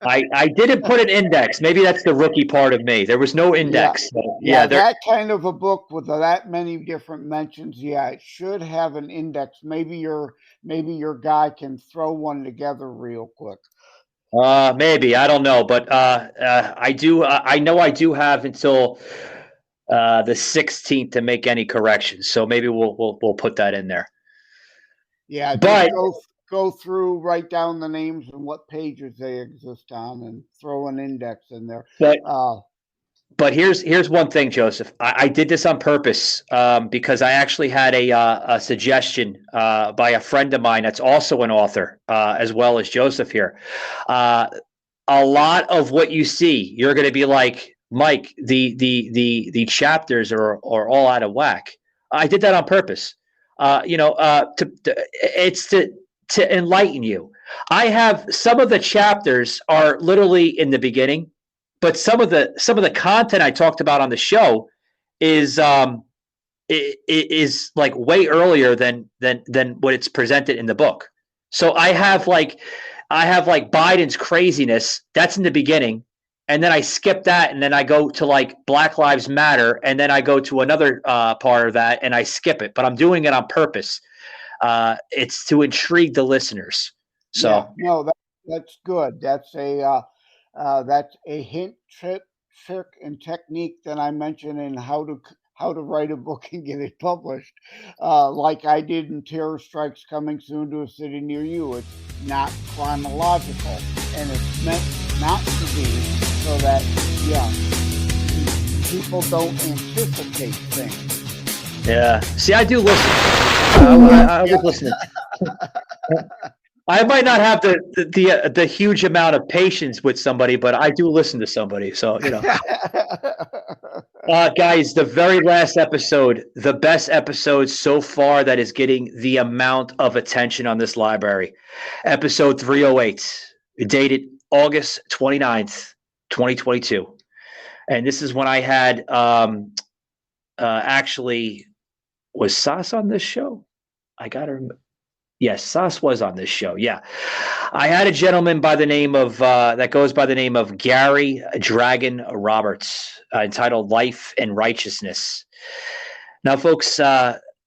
S6: I didn't put an index. Maybe that's the rookie part of me. There was no index.
S7: Yeah, that kind of a book with that many different mentions. Yeah, it should have an index. Maybe your guy can throw one together real quick.
S6: Maybe, I don't know, but I do. I know I do have until the 16th to make any corrections. So maybe we'll put that in there.
S7: Yeah, but go through, write down the names and what pages they exist on, and throw an index in there.
S6: But here's one thing, Joseph. I did this on purpose because I actually had a suggestion by a friend of mine that's also an author, as well as Joseph here. A lot of what you see, you're going to be like, Mike, the chapters are all out of whack. I did that on purpose. It's to enlighten you. I have some of the chapters are literally in the beginning, but some of the content I talked about on the show is like way earlier than what it's presented in the book. So I have like Biden's craziness that's in the beginning, and then I skip that, and then I go to like Black Lives Matter, and then I go to another part of that, and I skip it. But I'm doing it on purpose. It's to intrigue the listeners. So
S7: yeah, no, that's good. That's a hint, trick, and technique that I mentioned in how to write a book and get it published, like I did in Terror Strikes Coming Soon to a City Near You. It's not chronological, and it's meant not to be, so that people don't anticipate things.
S6: Yeah. See, I do listen. I was listening. I might not have the huge amount of patience with somebody, but I do listen to somebody. So Guys, the very last episode, the best episode so far that is getting the amount of attention on this library. Episode 308, dated August 29th, 2022. And this is when I had actually, was Sas on this show? I got to remember. Yes, Sas was on this show. Yeah. I had a gentleman by the name of, that goes by the name of Gary Dragon Roberts, entitled Life and Righteousness. Now, folks,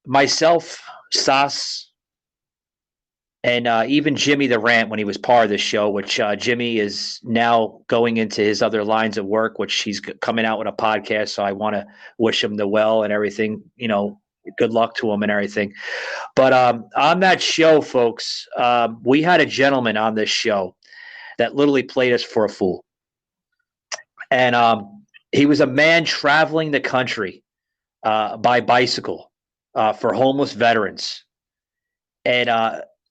S6: myself, Sas, and even Jimmy the Rant, when he was part of the show, which Jimmy is now going into his other lines of work, which he's coming out with a podcast. So I want to wish him the well and everything, good luck to him and everything. But on that show, folks, we had a gentleman on this show that literally played us for a fool. And he was a man traveling the country by bicycle for homeless veterans. And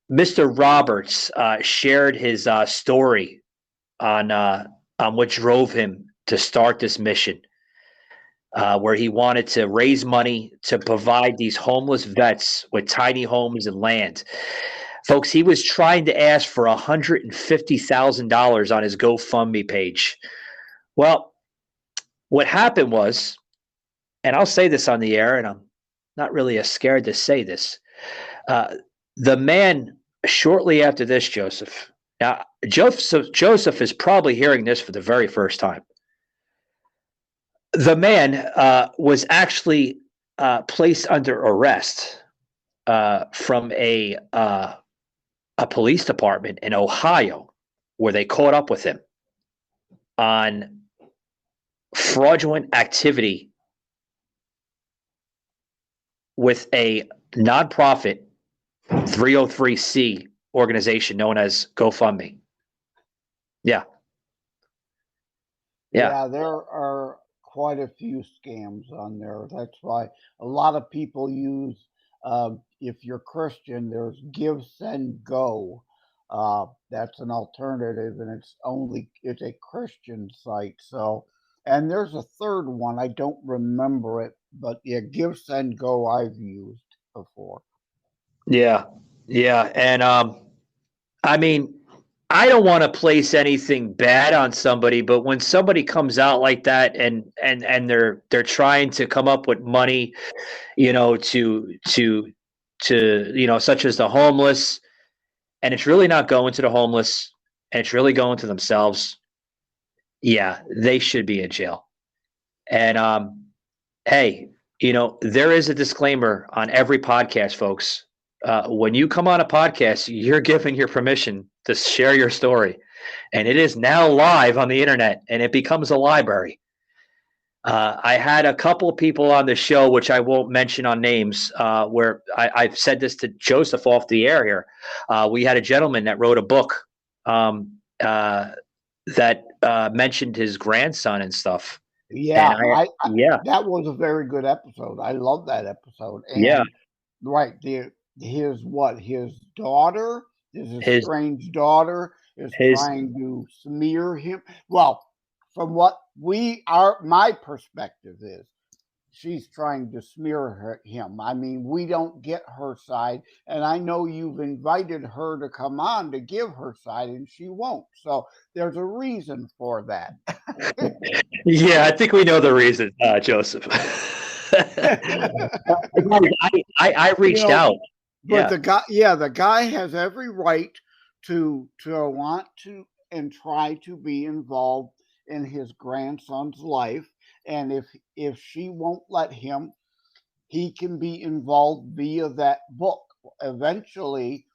S6: Mr. Roberts shared his story on what drove him to start this mission. Where he wanted to raise money to provide these homeless vets with tiny homes and land. Folks, he was trying to ask for $150,000 on his GoFundMe page. Well, what happened was, and I'll say this on the air, and I'm not really scared to say this, the man, shortly after this, Joseph, now Joseph is probably hearing this for the very first time. The man was actually placed under arrest from a police department in Ohio, where they caught up with him on fraudulent activity with a nonprofit 303C organization known as GoFundMe. Yeah,
S7: there are quite a few scams on there. That's why a lot of people use, if you're Christian, there's Give, Send, Go. That's an alternative, and it's a Christian site. So, and there's a third one. I don't remember it, but yeah, Give, Send, Go I've used before.
S6: Yeah. And I mean, I don't want to place anything bad on somebody, but when somebody comes out like that and they're trying to come up with money, to such as the homeless, and it's really not going to the homeless, and it's really going to themselves. Yeah, they should be in jail. And hey, there is a disclaimer on every podcast, folks. When you come on a podcast, you're given your permission to share your story, and it is now live on the internet, and it becomes a library. I had a couple of people on the show, which I won't mention on names, where I've said this to Joseph off the air here. We had a gentleman that wrote a book that mentioned his grandson and stuff.
S7: Yeah,
S6: and
S7: that was a very good episode. I love that episode. And
S6: yeah,
S7: right. His daughter, his estranged daughter, is trying to smear him. Well, from what my perspective is, she's trying to smear him. I mean, we don't get her side, and I know you've invited her to come on to give her side, and she won't. So there's a reason for that.
S6: Yeah, I think we know the reason, Joseph. I reached out.
S7: But the guy has every right to want to and try to be involved in his grandson's life. And if she won't let him, he can be involved via that book. Eventually,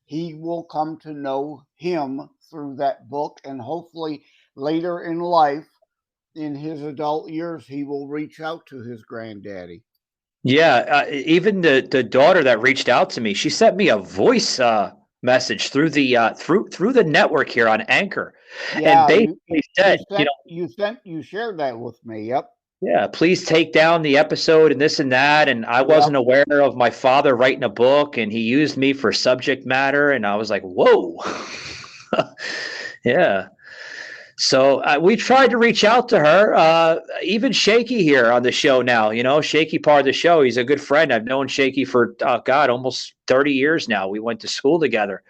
S7: he will come to know him through that book, and hopefully later in life, in his adult years, he will reach out to his granddaddy.
S6: Yeah, even the daughter that reached out to me, she sent me a voice message through the through the network here on Anchor,
S7: Yeah,
S6: and basically said,
S7: you shared that with me. Yep.
S6: yeah, please take down the episode and this and that. And I wasn't aware of my father writing a book, and he used me for subject matter, and I was like, whoa, yeah. So we tried to reach out to her. Even Shaky here on the show now. Shaky part of the show. He's a good friend. I've known Shaky for almost 30 years now. We went to school together,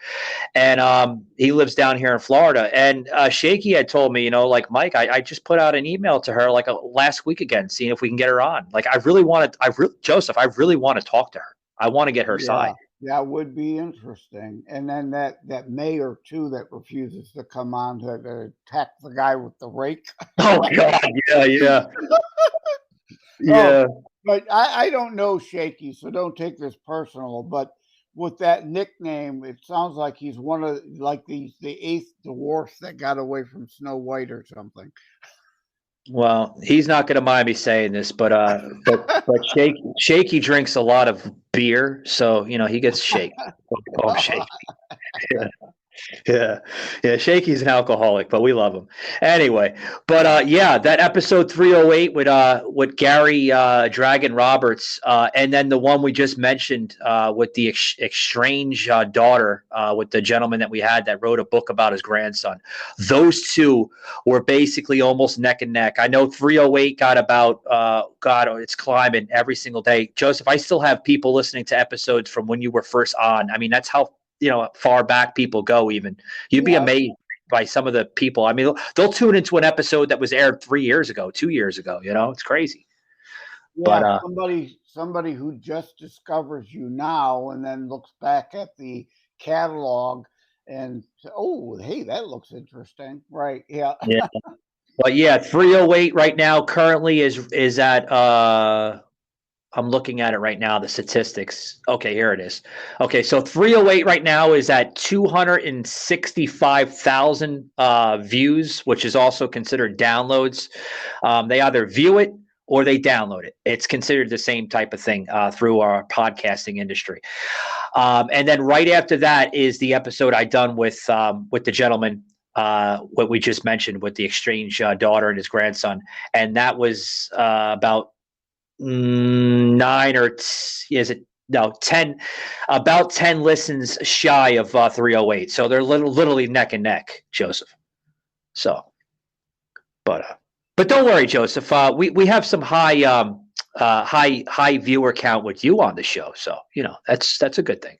S6: and he lives down here in Florida. And Shaky had told me, like Mike, I just put out an email to her like last week again, seeing if we can get her on. Like I really want to. Joseph, I really want to talk to her. I want to get her side.
S7: That would be interesting. And then that mayor too that refuses to come on to attack the guy with the rake.
S6: Oh God, yeah. Yeah.
S7: But I don't know Shaky, so don't take this personal. But with that nickname, it sounds like he's one of the eighth dwarf that got away from Snow White or something.
S6: Well, he's not going to mind me saying this, but Shaky drinks a lot of beer, so he gets shaky. Oh, Shaky. Yeah. Shaky's an alcoholic, but we love him anyway. But that episode 308 with Gary Dragon Roberts, and then the one we just mentioned with the estranged daughter with the gentleman that we had that wrote a book about his grandson. Those two were basically almost neck and neck. I know 308 got about it's climbing every single day. Joseph, I still have people listening to episodes from when you were first on. I mean, that's how far back people go. Even you'd be amazed by some of the people. I mean, they'll tune into an episode that was aired 3 years ago, 2 years ago. It's crazy.
S7: Yeah, but somebody who just discovers you now and then looks back at the catalog and oh, hey, that looks interesting, right? Yeah.
S6: But 308 right now currently is at I'm looking at it right now, the statistics. Okay, here it is. Okay, so 308 right now is at 265,000 views, which is also considered downloads. They either view it or they download it. It's considered the same type of thing through our podcasting industry. And then right after that is the episode I done with the gentleman, what we just mentioned with the estranged daughter and his grandson. And that was about 10, about 10 listens shy of 308. So they're literally neck and neck, Joseph. So, but don't worry, Joseph. We have some high viewer count with you on the show. So, that's a good thing.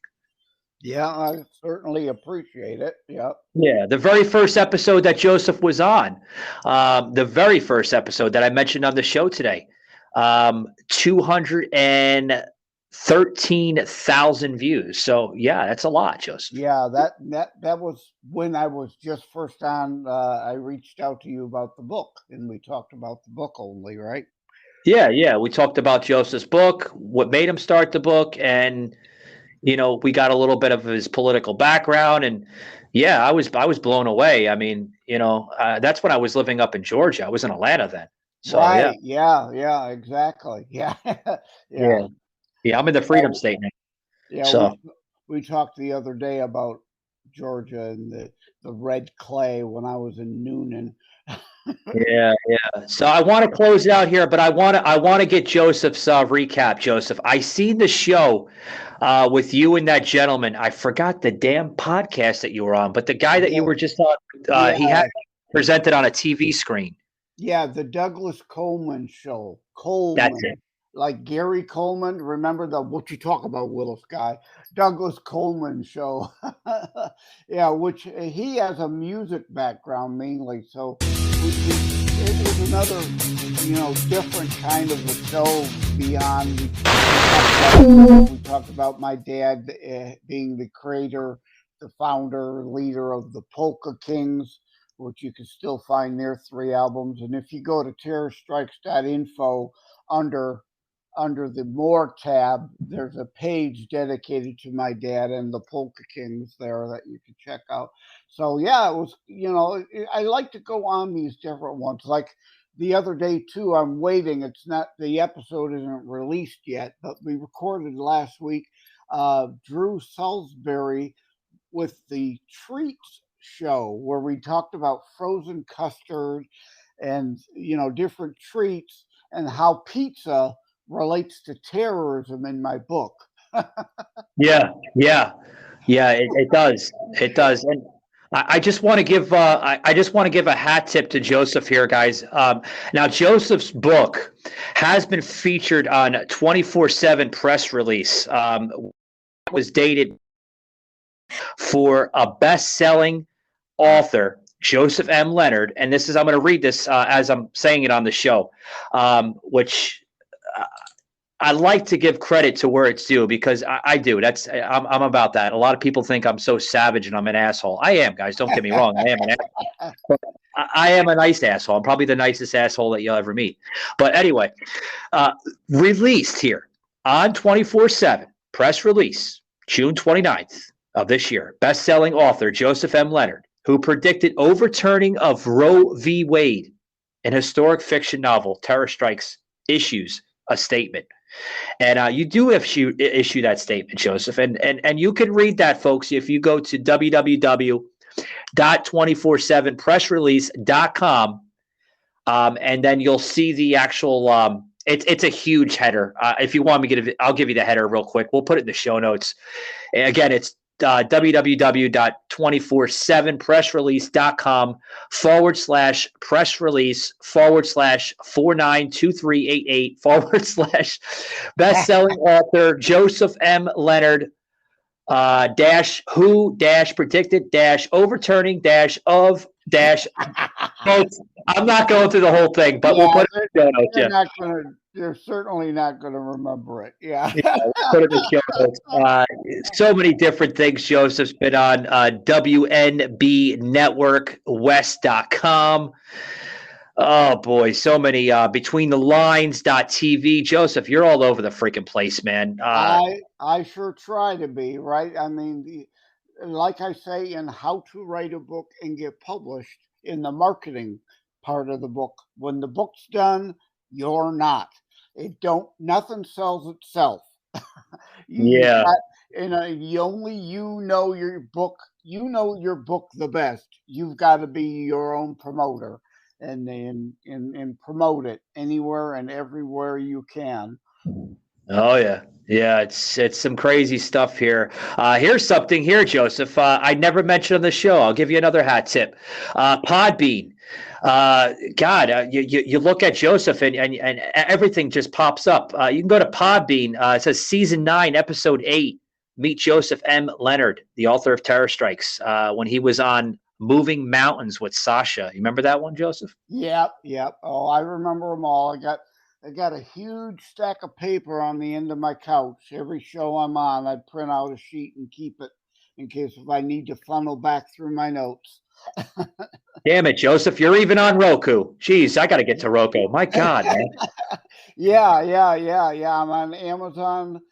S7: Yeah, I certainly appreciate it. Yeah.
S6: Yeah. The very first episode that Joseph was on, the very first episode that I mentioned on the show today, 213,000 views. So that's a lot, Joseph.
S7: Yeah, that was when I was just first on. I reached out to you about the book, and we talked about the book only, right?
S6: Yeah. We talked about Joseph's book, what made him start the book, and we got a little bit of his political background, and I was blown away. I mean, that's when I was living up in Georgia. I was in Atlanta then. So,
S7: right. Yeah, exactly. Yeah.
S6: Yeah, I'm in the Freedom State now.
S7: Yeah.
S6: So
S7: we talked the other day about Georgia and the red clay when I was in Noonan.
S6: Yeah. So I want to close it out here, but I want to get Joseph's recap. Joseph, I seen the show with you and that gentleman. I forgot the damn podcast that you were on, but the guy that you were just on, he had presented on a TV screen.
S7: Yeah, the Douglas Coleman show. Coleman.
S6: That's it.
S7: Like Gary Coleman. Remember what you talk about, Willis guy? Douglas Coleman show. Yeah, which he has a music background mainly. So it was another, different kind of a show beyond. We talked about my dad being the creator, the founder, leader of the Polka Kings, which you can still find their 3 albums. And if you go to terrorstrikes.info under the More tab, there's a page dedicated to my dad and the Polka Kings there that you can check out. So it was, I like to go on these different ones. Like the other day too, I'm waiting. The episode isn't released yet, but we recorded last week, Drew Salisbury with the Treats show, where we talked about frozen custard and different treats and how pizza relates to terrorism in my book.
S6: Yeah, it does. And I just want to give I just want to give a hat tip to Joseph here, guys. Now Joseph's book has been featured on 24/7 press release. Was dated for a best-selling author, Joseph M. Leonard, and this is I'm going to read this as I'm saying it on the show, which I like to give credit to where it's due because I do. I'm about that. A lot of people think I'm so savage and I'm an asshole. I am, guys. Don't get me wrong. I am an asshole. I am a nice asshole. I'm probably the nicest asshole that you'll ever meet. But anyway, released here on 24/7 press release, June 29th of this year. Best-selling author Joseph M. Leonard, who predicted overturning of Roe v. Wade, an historic fiction novel, Terror Strikes, issues a statement. And you do issue that statement, Joseph. And you can read that, folks, if you go to www.247pressrelease.com. And then you'll see the actual it's a huge header. If you want me I'll give you the header real quick. We'll put it in the show notes. Again, it's www.247pressrelease.com/press release /492388 /best-selling author Joseph M. Leonard who predicted overturning of I'm not going through the whole thing, but we'll put it in the show notes.
S7: You're certainly not going to remember it. Yeah.
S6: We'll put it in the show notes. So many different things. Joseph's been on WNB Network, West.com. Oh, boy. So many. BetweenTheLines.tv. Joseph, you're all over the freaking place, man.
S7: I sure try to be, right? I mean, like I say in How to Write a Book and Get Published, in the marketing part of the book, when the book's done, you're not. Nothing sells itself.
S6: Yeah.
S7: You know your book. You know your book the best. You've got to be your own promoter and promote it anywhere and everywhere you can.
S6: Oh yeah. Yeah, it's some crazy stuff here. Here's something here, Joseph. I never mentioned on the show. I'll give you another hat tip. Podbean. You look at Joseph and everything just pops up. You can go to Podbean. It says season 9, episode 8. Meet Joseph M. Leonard, the author of Terror Strikes, when he was on Moving Mountains with Sasha. You remember that one, Joseph?
S7: Yep. Oh, I remember them all. I got a huge stack of paper on the end of my couch. Every show I'm on, I print out a sheet and keep it in case if I need to funnel back through my notes.
S6: Damn it, Joseph. You're even on Roku. Jeez, I got to get to Roku. My God, man.
S7: Yeah. I'm on Amazon,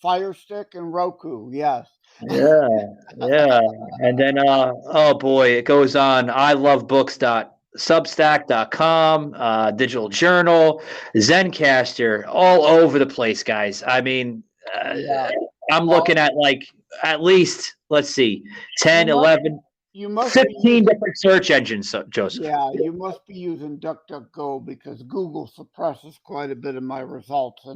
S7: Fire Stick, and Roku. Yes.
S6: Yeah. And then, oh boy, it goes on. I love books.substack.com, Digital Journal, Zencaster, all over the place, guys. I mean, I'm looking at like at least, let's see, 10, 11, 15 different search engines, Joseph.
S7: Yeah, you must be using DuckDuckGo because Google suppresses quite a bit of my results.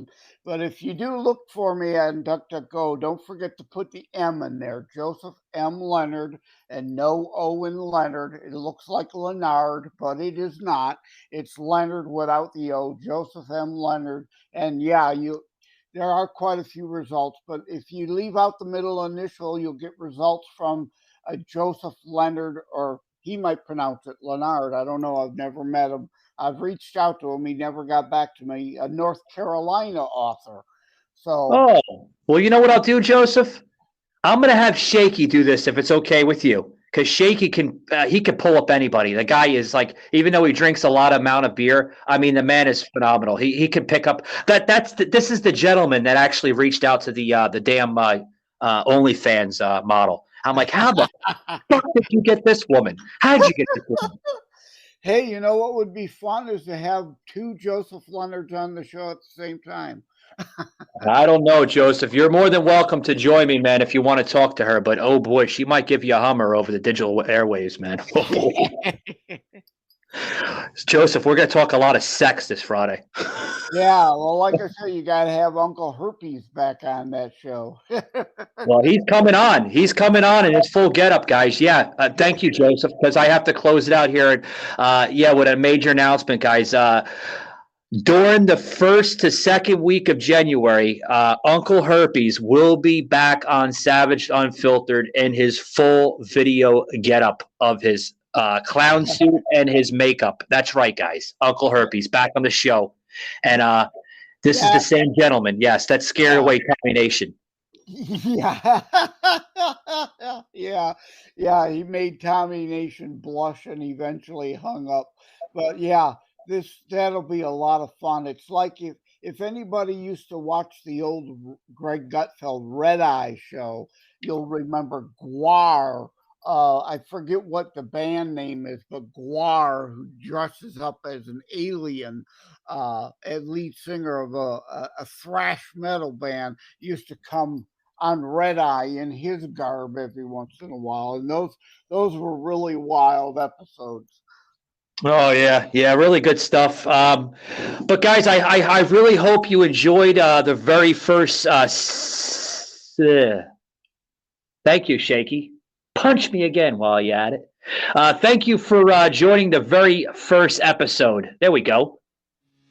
S7: But if you do look for me on DuckDuckGo, don't forget to put the M in there, Joseph M. Leonard, and no O in Leonard. It looks like Leonard, but it is not. It's Leonard without the O, Joseph M. Leonard. And yeah, there are quite a few results, but if you leave out the middle initial, you'll get results from Joseph Leonard, or he might pronounce it Leonard. I don't know. I've never met him. I've reached out to him. He never got back to me. A North Carolina author.
S6: So, well, you know what I'll do, Joseph? I'm going to have Shaky do this if it's okay with you, because Shaky can pull up anybody. The guy is like, even though he drinks a lot amount of beer, I mean, the man is phenomenal. He can pick up that. This is the gentleman that actually reached out to the damn OnlyFans model. I'm like, how the fuck did you get this woman? How did you get this woman?
S7: Hey, you know what would be fun is to have two Joseph Leonards on the show at the same time.
S6: I don't know, Joseph. You're more than welcome to join me, man, if you want to talk to her. But, oh, boy, she might give you a Hummer over the digital airwaves, man. Joseph, we're going to talk a lot of sex this Friday.
S7: Yeah, well, like I said, you got to have Uncle Herpes back on that show.
S6: Well, he's coming on. He's coming on in his full getup, guys. Yeah, thank you, Joseph, because I have to close it out here. With a major announcement, guys. During the first to second week of January, Uncle Herpes will be back on Savage Unfiltered in his full video getup of his clown suit and his makeup. That's right, guys. Uncle Herpes back on the show. And this is the same gentleman. Yes, that scared away Tommy Nation.
S7: Yeah. Yeah. He made Tommy Nation blush and eventually hung up. But yeah, that'll be a lot of fun. It's like if anybody used to watch the old Greg Gutfeld Red Eye show, you'll remember Guar. I forget what the band name is, but Guar, who dresses up as an alien, lead singer of a thrash metal band, used to come on Red Eye in his garb every once in a while, and those were really wild episodes.
S6: Oh yeah, really good stuff. But guys, I really hope you enjoyed the very first. Thank you, Shaky. Punch me again while you're at it. Thank you for joining the very first episode. There we go.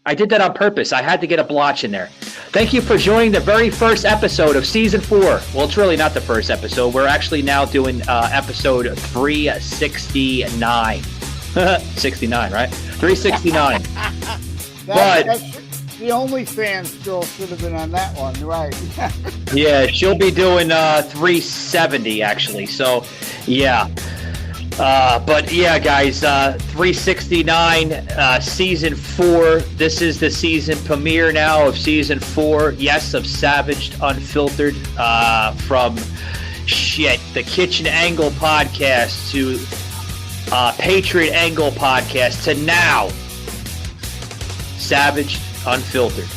S6: I did that on purpose. I had to get a blotch in there. Thank you for joining the very first episode of Season 4. Well, it's really not the first episode. We're actually now doing episode 369. 69, right? 369.
S7: That's the OnlyFans still should have been on that one, right?
S6: Yeah, she'll be doing 370 actually. So, yeah. But yeah, guys, 369, season 4. This is the season premiere now of season 4. Yes, of Savaged Unfiltered. From the Kitchen Angle podcast to Patriot Angle podcast to now Savaged Unfiltered.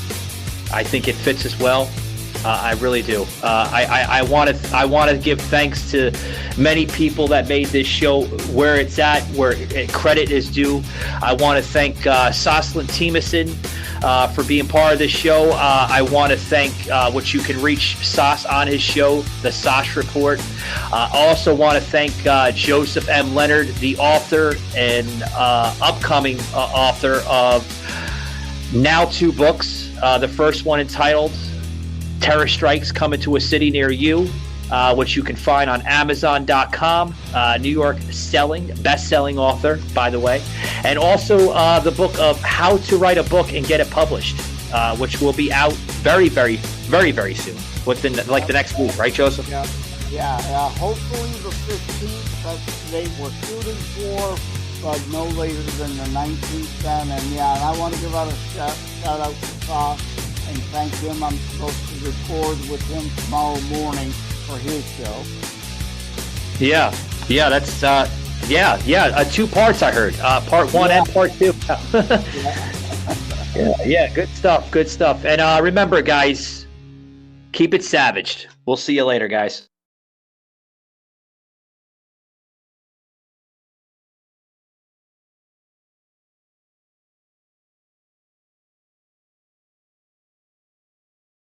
S6: I think it fits as well. I really do. I want to give thanks to many people that made this show where it's at, where credit is due. I want to thank Soslin Timison for being part of this show. I want to thank which you can reach Sos on his show, the Sos Report. I also want to thank Joseph M. Leonard, the author and upcoming author of now 2 books. The first one entitled Terror Strikes Coming to a City Near You, which you can find on Amazon.com. New York best-selling author, by the way. And also the book of How to Write a Book and Get It Published, which will be out very, very, very, very soon, within the next week, right, Joseph?
S7: Yeah. Hopefully the 15th. That's the date we're shooting for, but no later than the 19th then. And I want to give out a shout out to Sos and thank him. I'm supposed to record with him tomorrow morning for his show. Yeah,
S6: that's 2 parts I heard. Part 1 and part 2. Yeah, good stuff. And remember, guys, keep it savaged. We'll see you later, guys.